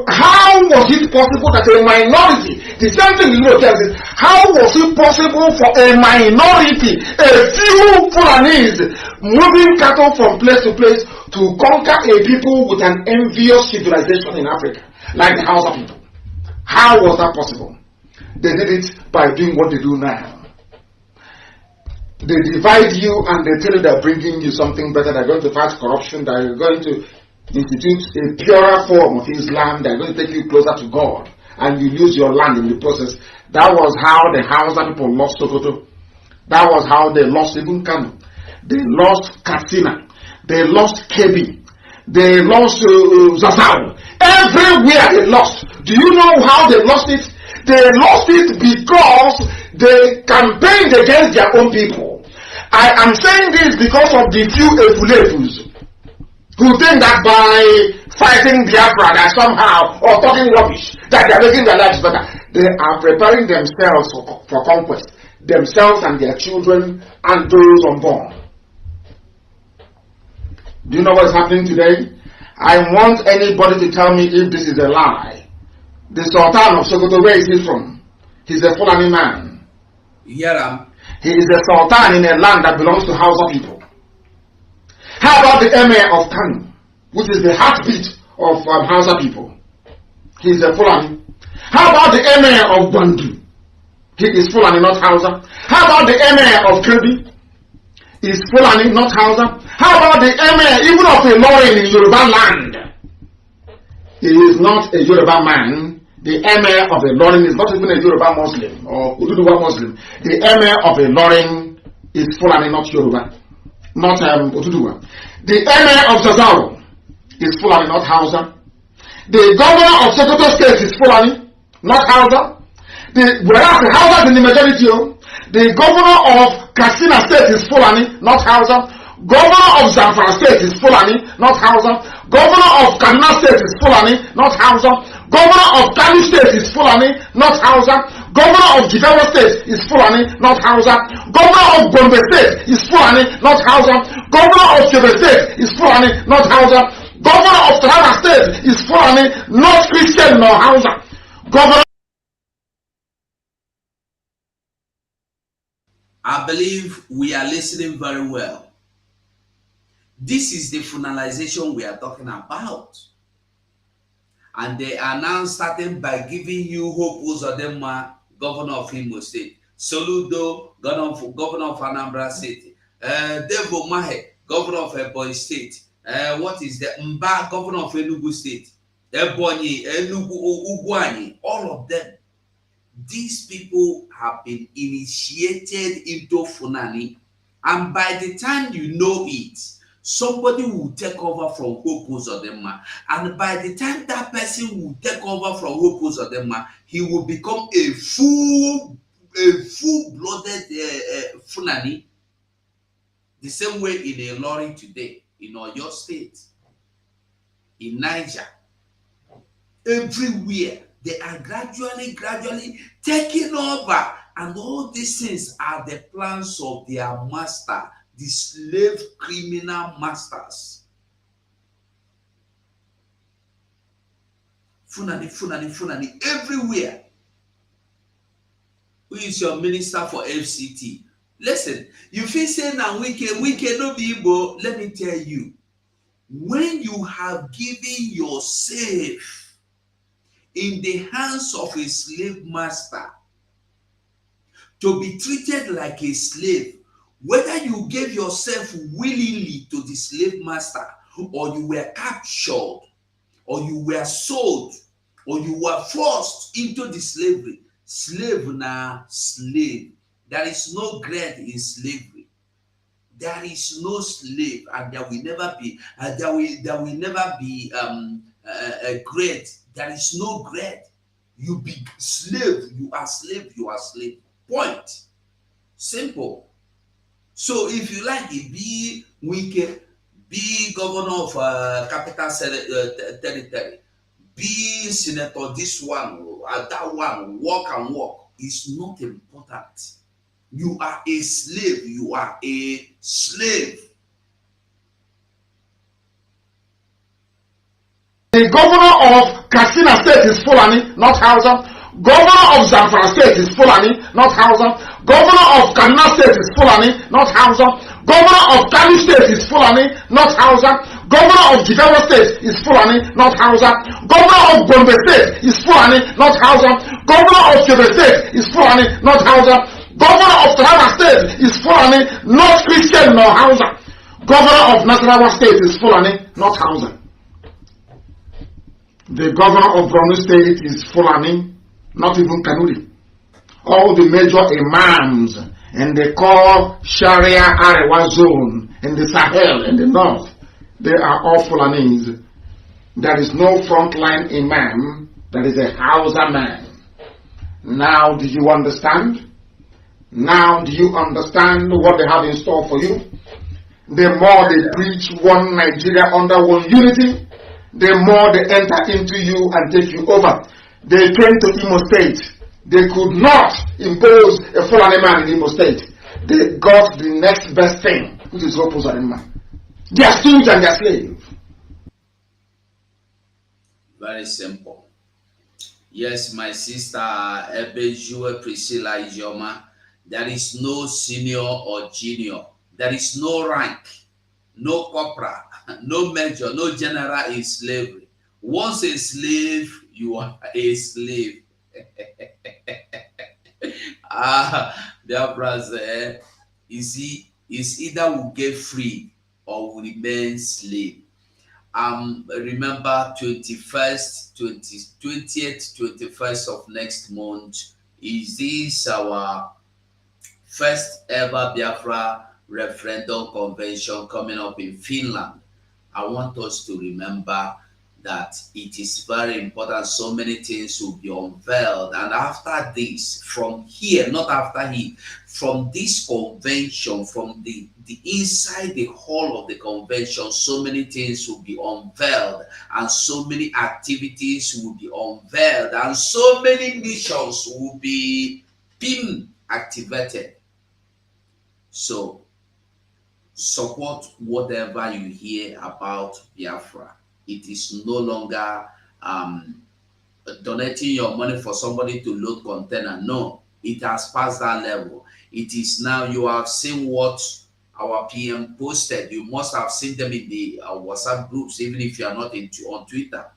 how was it possible that a minority, the same thing you know tells us, how was it possible for a minority, a few Fulanese, moving cattle from place to place to conquer a people with an envious civilization in Africa, like the Hausa people? How was that possible? They did it by doing what they do now. They divide you and they tell you they're bringing you something better. They're going to fight corruption. They're going to institute a purer form of Islam. They're going to take you closer to God. And you lose your land in the process. That was how the Hausa people lost Sokoto. That was how they lost even Kano. They lost Katsina. They lost Kebi. They lost Zazzau. Everywhere they lost. Do you know how they lost it? They lost it because they campaigned against their own people. I am saying this because of the few Efulefus who think that by fighting Biafra that somehow, or talking rubbish, that they are making their lives better. They are preparing themselves for conquest. Themselves and their children and those unborn. Do you know what is happening today? I want anybody to tell me if this is a lie. The Sultan of Sokoto, where is he from? He's a Fulani man. Yeah, he is a Sultan in a land that belongs to Hausa people. How about the Emir of Kano, which is the heartbeat of Hausa people? He is a Fulani. How about the Emir of Bandu? He is Fulani, not Hausa. How about the Emir of Kirby? He is Fulani, not Hausa. How about the Emir even of Ilorin in Yoruba land? He is not a Yoruba man. The Emir of Ilorin is not even a Yoruba Muslim or Oduduwa Muslim. The Emir of Ilorin is Fulani, not Yoruba, not Oduduwa. The Emir of Zazzau is Fulani, not Hausa. The governor of Sokoto State is Fulani, not Hausa. Whereas the Hausa is in the majority. The governor of Katsina State is Fulani, not Hausa. Governor of Zamfara State is Fulani, not Hausa. Governor of Kaduna State is Fulani, not Hausa. Governor of Kano State is Fulani, not Hausa. Governor of Jigawa State is Fulani, not Hausa. Governor of Gombe State is Fulani, not Hausa. Governor of Kebbi State is Fulani, not Hausa. Governor of Taraba State is Fulani, not Christian nor Hausa. Governor. I believe we are listening very well. This is the finalization we are talking about. And they are now starting by giving you Hope Uzodinma, governor of Imo State, Soludo, governor of Anambra State, Devo Mahe, governor of Ebonyi State, what is the Mba, governor of Enugu State, Ebonyi, Enugu, Ugwani, all of them. These people have been initiated into Funani, and by the time you know it, somebody will take over from Hope Uzodinma, and by the time that person will take over from Hope Uzodinma, he will become a full-blooded Funani. The same way in Ilorin today, in Oyo State, in Niger, everywhere they are gradually taking over, and all these things are the plans of their master, the slave criminal masters. Funani, everywhere. Who is your minister for FCT? Listen, you feel say now we cannot be able. Let me tell you, when you have given yourself in the hands of a slave master to be treated like a slave, whether you gave yourself willingly to the slave master, or you were captured, or you were sold, or you were forced into the slavery. Slave na slave. There is no grade in slavery. There is no slave, and there will never be. There will never be a grade. There is no grade. You be slave. You are slave. You are slave. Point. Simple. So if you like it, be wicked, be governor of capital territory, be senator, this one, that one, walk and walk, is not important. You are a slave. You are a slave. The governor of Katsina State is Fulani, not Hausa. Governor of Zamfara State is Fulani, not Hausa. Governor of Kaduna State is Fulani, not Hausa. Governor of Kano State is Fulani, not Hausa. Governor of Jigawa State is Fulani, not Hausa. Governor of Gombe State is Fulani, not Hausa. Governor of Kebbi State is Fulani, not Hausa. Governor of Taraba State is Fulani, not Christian nor Hausa. Governor of Nasarawa State is Fulani, not Hausa. The governor of Borno State is Fulani, not even Kanuri. All the major imams in the core Sharia Arewa zone in the Sahel in the north, they are all Fulanis. There is no frontline imam that is a Hausa man. Now do you understand? Now do you understand what they have in store for you? The more they preach one Nigeria under one unity, the more they enter into you and take you over. They came to Imo State. They could not impose a Fulani man in Imo State. They got the next best thing, which is Opuzarima. They are students and they are slaves. Very simple. Yes, my sister Ebejue Priscilla Ijoma, there is no senior or junior. There is no rank, no corporal, no major, no general in slavery. Once a slave, you are a slave. BIAFRANS, you see, it's either we get free or we remain slave. Remember 20th, 21st of next month, is this our first ever Biafra referendum convention coming up in Finland. I want us to remember that it is very important. So many things will be unveiled, and after this, from here, not after here, from this convention, from the inside the hall of the convention, so many things will be unveiled, and so many activities will be unveiled, and so many missions will be being activated. So support whatever you hear about Biafra. It is no longer donating your money for somebody to load container. No, it has passed that level. It is now, you have seen what our PM posted. You must have seen them in the WhatsApp groups, even if you are not on Twitter.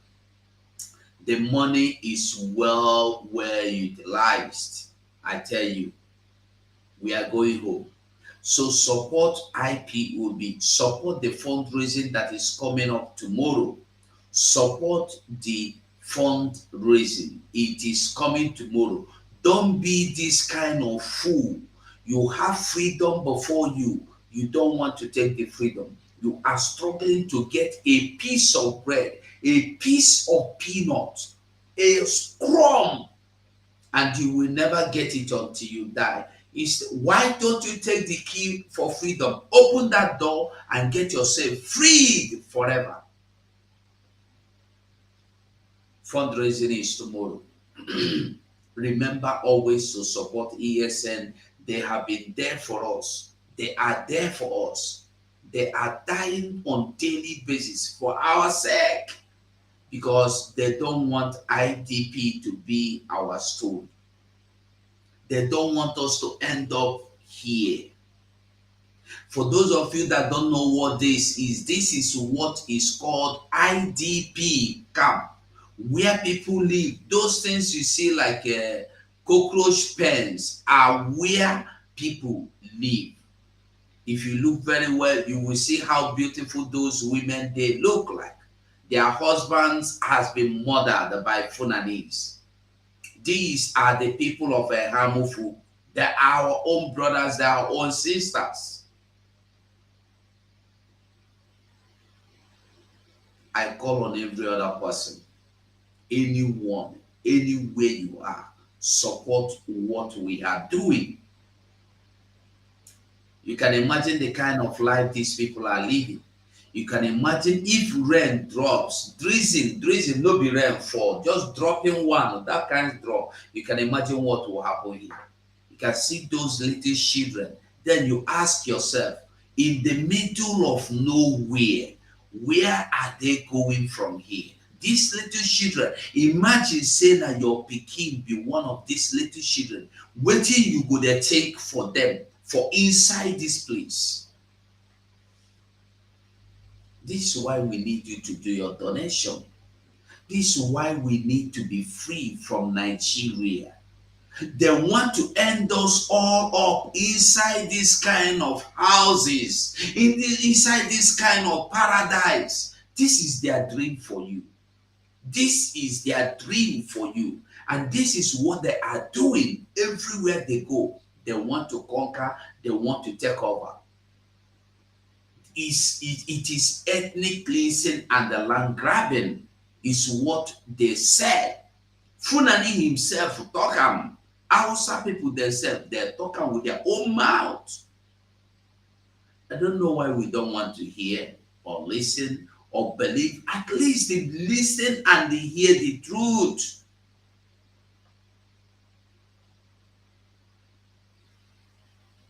The money is well utilized. I tell you, we are going home. So support IPOB, support the fundraising that is coming up tomorrow. Support the fundraising. It is coming tomorrow. Don't be this kind of fool. You have freedom before you. You don't want to take the freedom. You are struggling to get a piece of bread, a piece of peanut, a crumb, and you will never get it until you die. Why don't you take the key for freedom? Open that door and get yourself freed forever. Fundraising is tomorrow. Remember always to support ESN. They have been there for us. They are there for us. They are dying on daily basis for our sake, because they don't want IDP to be our story. They don't want us to end up here. For those of you that don't know what this is what is called IDP camp, where people live. Those things you see like cockroach pens are where people live. If you look very well, you will see how beautiful those women they look like. Their husbands has been murdered by Funanis. These are the people of Hamufu. They are our own brothers, they are our own sisters. I call on every other person, anyone, anywhere you are, support what we are doing. You can imagine the kind of life these people are living. You can imagine if rain drops, drizzling, no be rain fall, just dropping one, that kind of drop. You can imagine what will happen here. You can see those little children. Then you ask yourself, in the middle of nowhere, where are they going from here? These little children, imagine saying that your pikin be one of these little children. Wetin you go dey take for them for inside this place? This is why we need you to do your donation. This is why we need to be free from Nigeria. They want to end us all up inside this kind of houses, inside this kind of paradise. This is their dream for you. This is their dream for you. And this is what they are doing everywhere they go. They want to conquer, they want to take over. It is ethnic cleansing and the land grabbing is what they said. Funani himself talk am. Hausa people themselves, they're talking with their own mouth. I don't know why we don't want to hear or listen or believe. At least they listen and they hear the truth.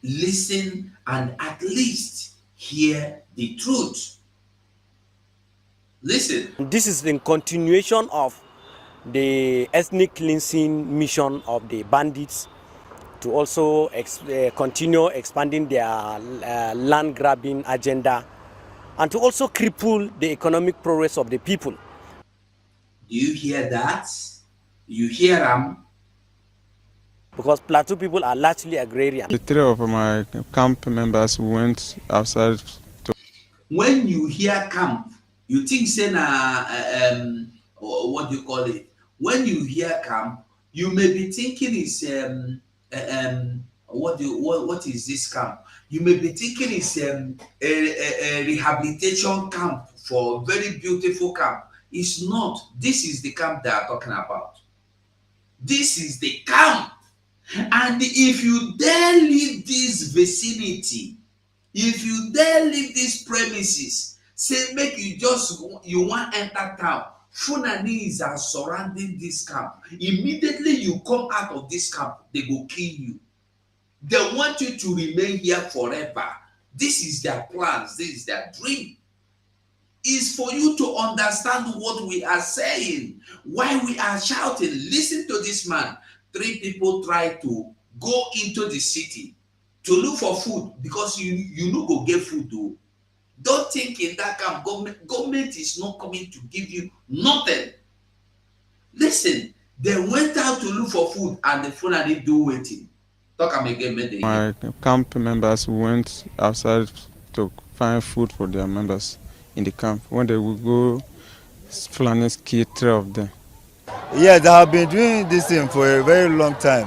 Listen and at least hear the truth. Listen. This is in continuation of the ethnic cleansing mission of the bandits to also continue expanding their land grabbing agenda and to also cripple the economic progress of the people. Do you hear that? You hear them? Because Plateau people are largely agrarian. The three of my camp members went outside to... When you hear camp, you think say what do you call it? When you hear camp, you may be thinking it's what is this camp? You may be thinking it's a rehabilitation camp for very beautiful camp. It's not. This is the camp they are talking about. This is the camp. And if you dare leave this vicinity, if you dare leave these premises, say make you want enter town, Funanis are surrounding this camp. Immediately you come out of this camp, they go kill you. They want you to remain here forever. This is their plans. This is their dream. Is for you to understand what we are saying, why we are shouting. Listen to this man. 3 people try to go into the city to look for food because you no go get food though. Don't think in that camp government is not coming to give you nothing. Listen, they went out to look for food and the Fulani do waiting. Talk am again, maybe. My camp members went outside to find food for their members in the camp. When they would go, Fulanis killed 3 of them. Yes, they have been doing this thing for a very long time.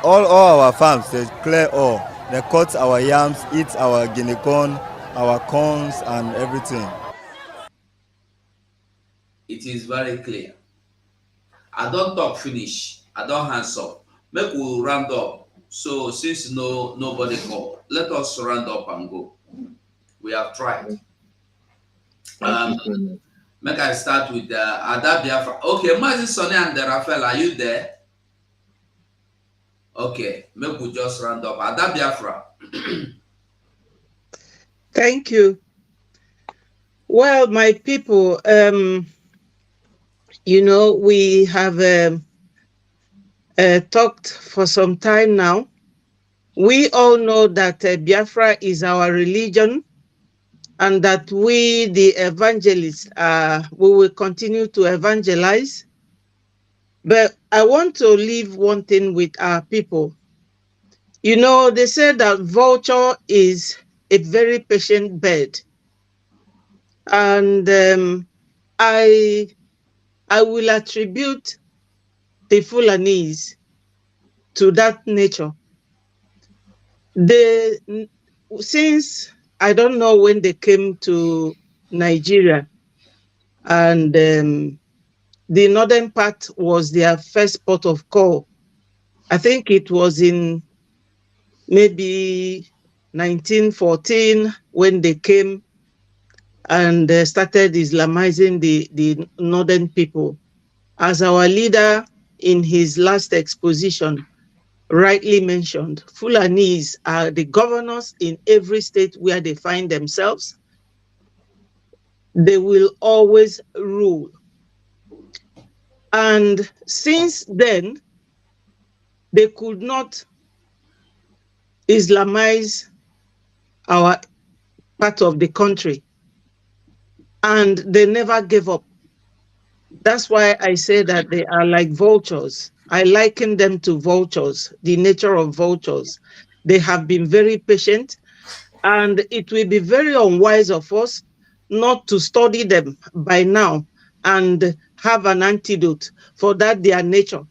All our farms, they clear all. They cut our yams, eat our guinea corn, our corns and everything. It is very clear. I don't talk finish. I don't hands up. Make we round up. So since nobody call, let us round up and go. We have tried. Make I start with Ada Biafra. Okay, Mazi Sonny and Rafael, are you there? Okay, make we just round up. Ada Biafra. Thank you. Well, my people, we have talked for some time now. We all know that Biafra is our religion, and that we, the evangelists, we will continue to evangelize. But I want to leave one thing with our people. They say that vulture is a very patient bird. And I will attribute the Fulanese to that nature. Since I don't know when they came to Nigeria, and the northern part was their first port of call. I think it was in maybe 1914 when they came and started Islamizing the northern people. As our leader in his last exposition rightly mentioned, Fulanese are the governors in every state where they find themselves. They will always rule. And since then, they could not Islamize our part of the country. And they never gave up. That's why I say that they are like vultures. I liken them to vultures, the nature of vultures. They have been very patient, and it will be very unwise of us not to study them by now and have an antidote for that their nature.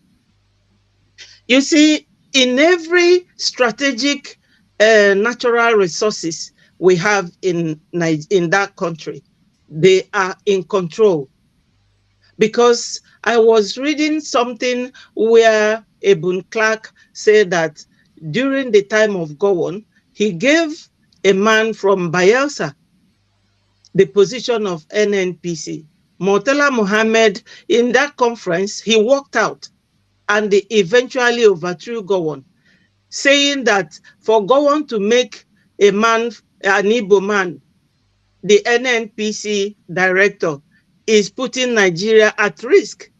You see, in every strategic natural resources we have in that country, they are in control. Because I was reading something where Ebun Clark said that during the time of Gowon, he gave a man from Bayelsa the position of NNPC. Murtala Mohammed, in that conference, he walked out and they eventually overthrew Gowon, saying that for Gowon to make a man, an Igbo man, the NNPC director, is putting Nigeria at risk,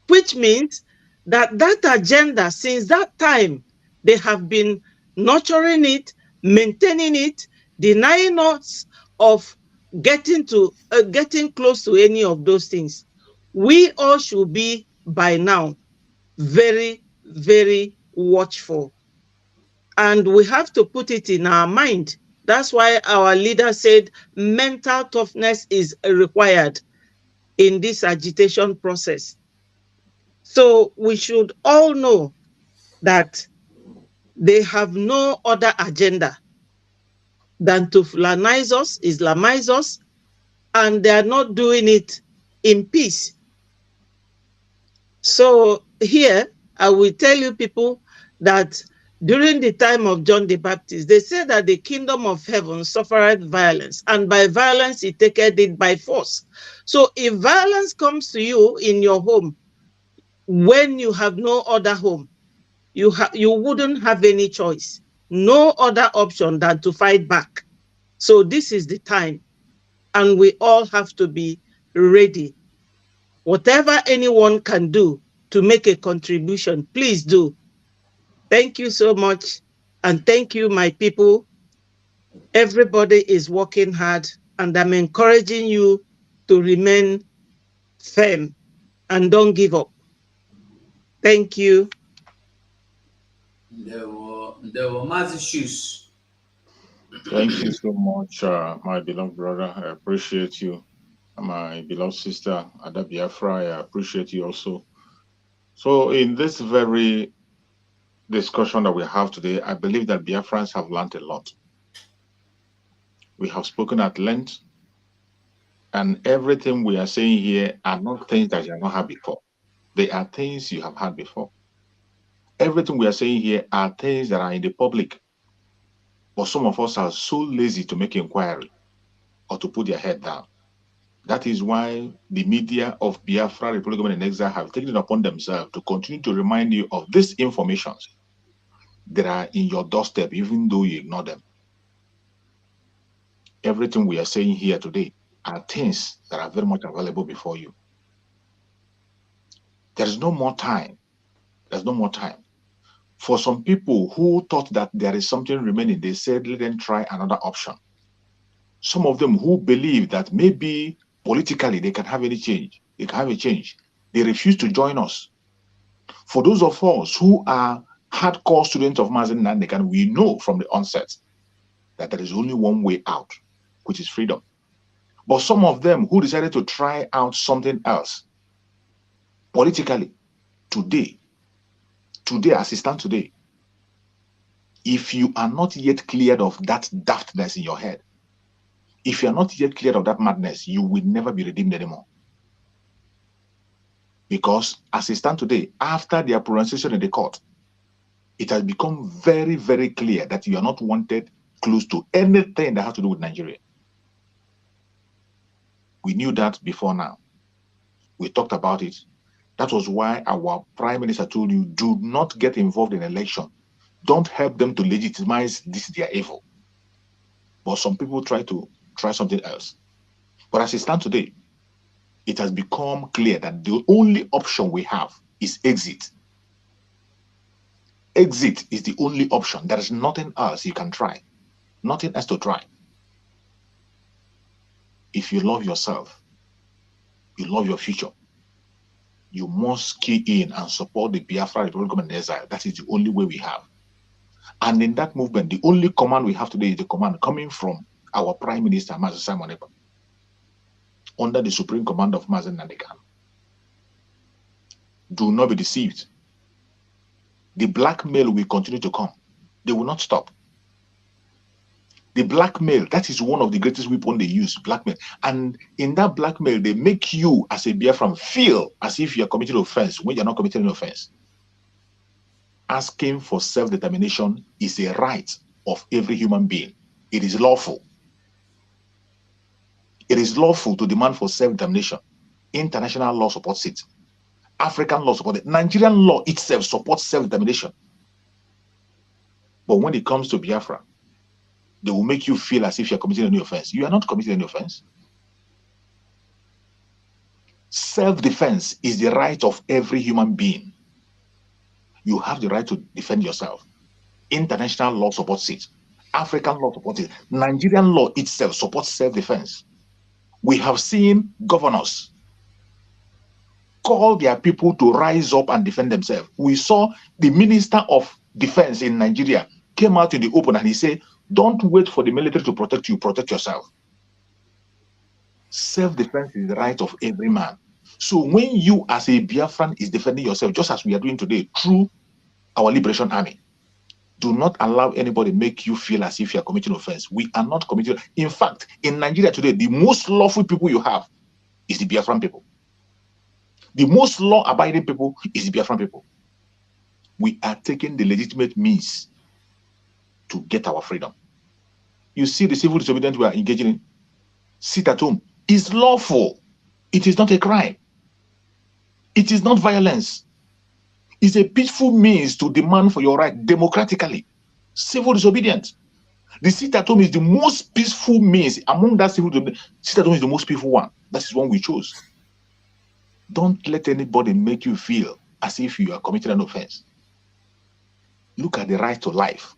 which means that that agenda, since that time, they have been nurturing it, maintaining it, denying us of getting close to any of those things. We all should be by now very, very watchful. And we have to put it in our mind. That's why our leader said mental toughness is required in this agitation process. So we should all know that they have no other agenda than to Fulanize us, Islamize us, and they are not doing it in peace. So here, I will tell you people that during the time of John the Baptist, they said that the kingdom of heaven suffered violence, and by violence he taketh it by force. So if violence comes to you in your home, when you have no other home, you wouldn't have any choice, no other option than to fight back. So this is the time, and we all have to be ready. Whatever anyone can do to make a contribution, please do. Thank you so much, and thank you, my people. Everybody is working hard, and I'm encouraging you to remain firm and don't give up. Thank you. There were massive shoes. Thank you so much, my beloved brother. I appreciate you. My beloved sister, Ada Biafra, I appreciate you also. So in this very discussion that we have today, I believe that Biafrans have learned a lot. We have spoken at length, and everything we are saying here are not things that you have not had before. They are things you have had before. Everything we are saying here are things that are in the public, but some of us are so lazy to make inquiry or to put their head down. That is why the media of Biafra, Republic of Government in Exile, have taken it upon themselves to continue to remind you of these informations that are in your doorstep, even though you ignore them. Everything we are saying here today are things that are very much available before you. There is no more time. There's no more time. For some people who thought that there is something remaining, they said, let them try another option. Some of them who believe that maybe politically they can have any change, they can have a change, they refuse to join us. For those of us who are hardcore students of Mazen Nandekan, we know from the onset that there is only one way out, which is freedom. But some of them who decided to try out something else politically, today, as it stands today, if you are not yet cleared of that daftness in your head, if you are not yet cleared of that madness, you will never be redeemed anymore. Because as it stands today, after their pronunciation in the court, it has become very, very clear that you are not wanted close to anything that has to do with Nigeria. We knew that before now. We talked about it. That was why our prime minister told you, do not get involved in election. Don't help them to legitimize this their evil. But some people try something else. But as it stands today, it has become clear that the only option we have is exit. Exit is the only option. There is nothing else you can try. Nothing else to try. If you love yourself, you love your future, you must key in and support the Biafran Republic in exile. That is the only way we have. And in that movement, the only command we have today is the command coming from our Prime Minister, Mazi Simon Ekpa, under the supreme command of Mazi Nnamdi Kanu. Do not be deceived. The blackmail will continue to come. They will not stop. The blackmail, that is one of the greatest weapons they use, blackmail. And in that blackmail, they make you as a Biafran feel as if you are committing offense when you're not committing an offense. Asking for self-determination is a right of every human being. It is lawful. It is lawful to demand for self-determination. International law supports it. African law supports it. Nigerian law itself supports self-determination. But when it comes to Biafra, they will make you feel as if you're committing any offense. You are not committing any offense. Self-defense is the right of every human being. You have the right to defend yourself. International law supports it. African law supports it. Nigerian law itself supports self-defense. We have seen governors call their people to rise up and defend themselves. We saw the Minister of Defense in Nigeria came out in the open and he said, don't wait for the military to protect you, protect yourself. Self-defense is the right of every man. So when you as a Biafran is defending yourself, just as we are doing today through our Liberation Army, do not allow anybody make you feel as if you are committing offense. We are not committing. In fact, in Nigeria today, the most lawful people you have is the Biafran people. The most law-abiding people is the Biafran people. We are taking the legitimate means to get our freedom. You see the civil disobedience we are engaging in, sit at home, is lawful. It is not a crime. It is not violence. It's a peaceful means to demand for your right democratically. Civil disobedience. The sit at home is the most peaceful means among that civil disobedience. Sit at home is the most peaceful one. That is one we chose. Don't let anybody make you feel as if you are committing an offense. Look at the right to life.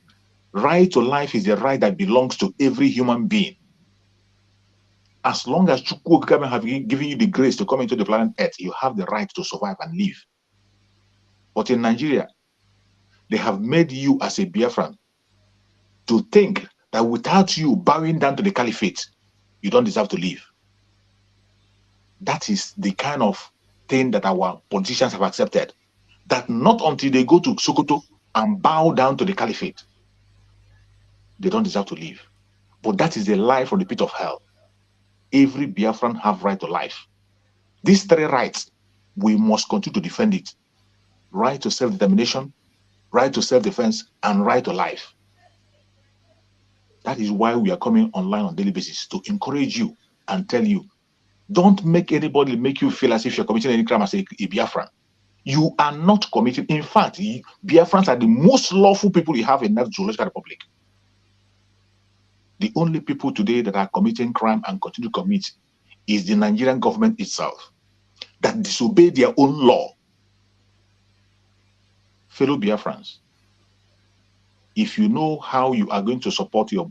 Right to life is the right that belongs to every human being. As long as Chukwu have given you the grace to come into the planet Earth, you have the right to survive and live. But in Nigeria, they have made you as a Biafran to think that without you bowing down to the caliphate, you don't deserve to live. That is the kind of thing that our politicians have accepted. That not until they go to Sokoto and bow down to the caliphate, they don't deserve to live. But that is a lie from the pit of hell. Every Biafran have right to life. These three rights, we must continue to defend it. Right to self-determination, right to self-defense, and right to life. That is why we are coming online on a daily basis to encourage you and tell you, don't make anybody make you feel as if you're committing any crime as a Biafran. You are not committing. In fact, Biafrans are the most lawful people you have in that zoological republic. The only people today that are committing crime and continue to commit is the Nigerian government itself that disobey their own law. Fellow Biafrans, if you know how you are going to support your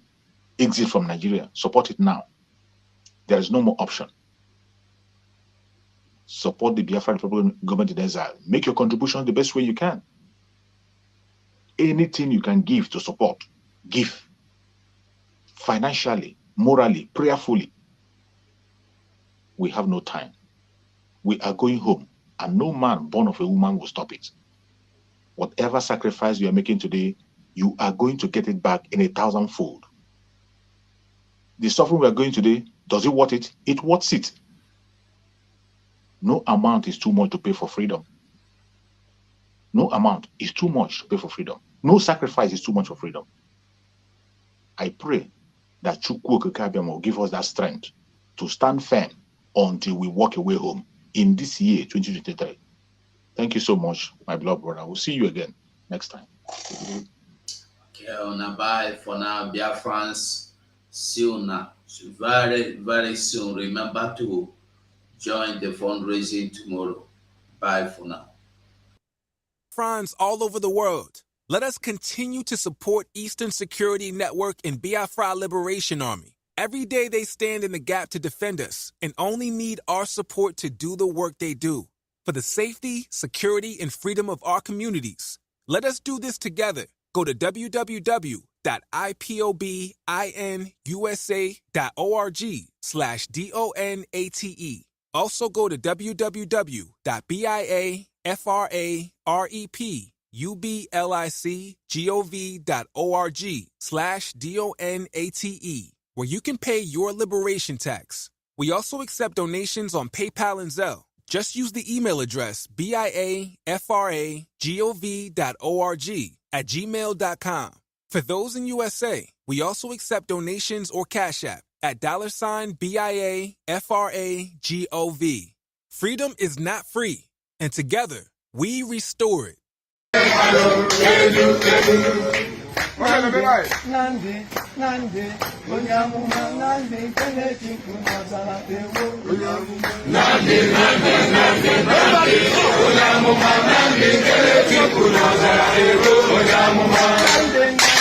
exit from Nigeria, support it now. There is no more option. Support the Biafran government in exile. Make your contribution the best way you can. Anything you can give to support, give. Financially, morally, prayerfully. we have no time. We are going home, and no man born of a woman will stop it. Whatever sacrifice you are making today, you are going to get it back in 1,000-fold. The suffering we are going today, does it worth it? It worth it. No amount is too much to pay for freedom. No amount is too much to pay for freedom. No sacrifice is too much for freedom. I pray that Chukwu Okike will give us that strength to stand firm until we walk away home in this year, 2023. Thank you so much, my beloved brother. We'll see you again next time. Okay, bye for now, BIAFRANS. See you now. Very, very soon. Remember to join the fundraising tomorrow. Bye for now. Friends all over the world, let us continue to support Eastern Security Network and Biafra Liberation Army. Every day they stand in the gap to defend us and only need our support to do the work they do. For the safety, security, and freedom of our communities. Let us do this together. Go to www.ipobinUSA.org/DONATE. Also go to www.biafrarepublicgov.org/DONATE, where you can pay your liberation tax. We also accept donations on PayPal and Zelle. Just use the email address biafragov.org@gmail.com. For those in USA, we also accept donations or Cash App at $BIAFRAGOV. Freedom is not free, and together we restore it. Nandi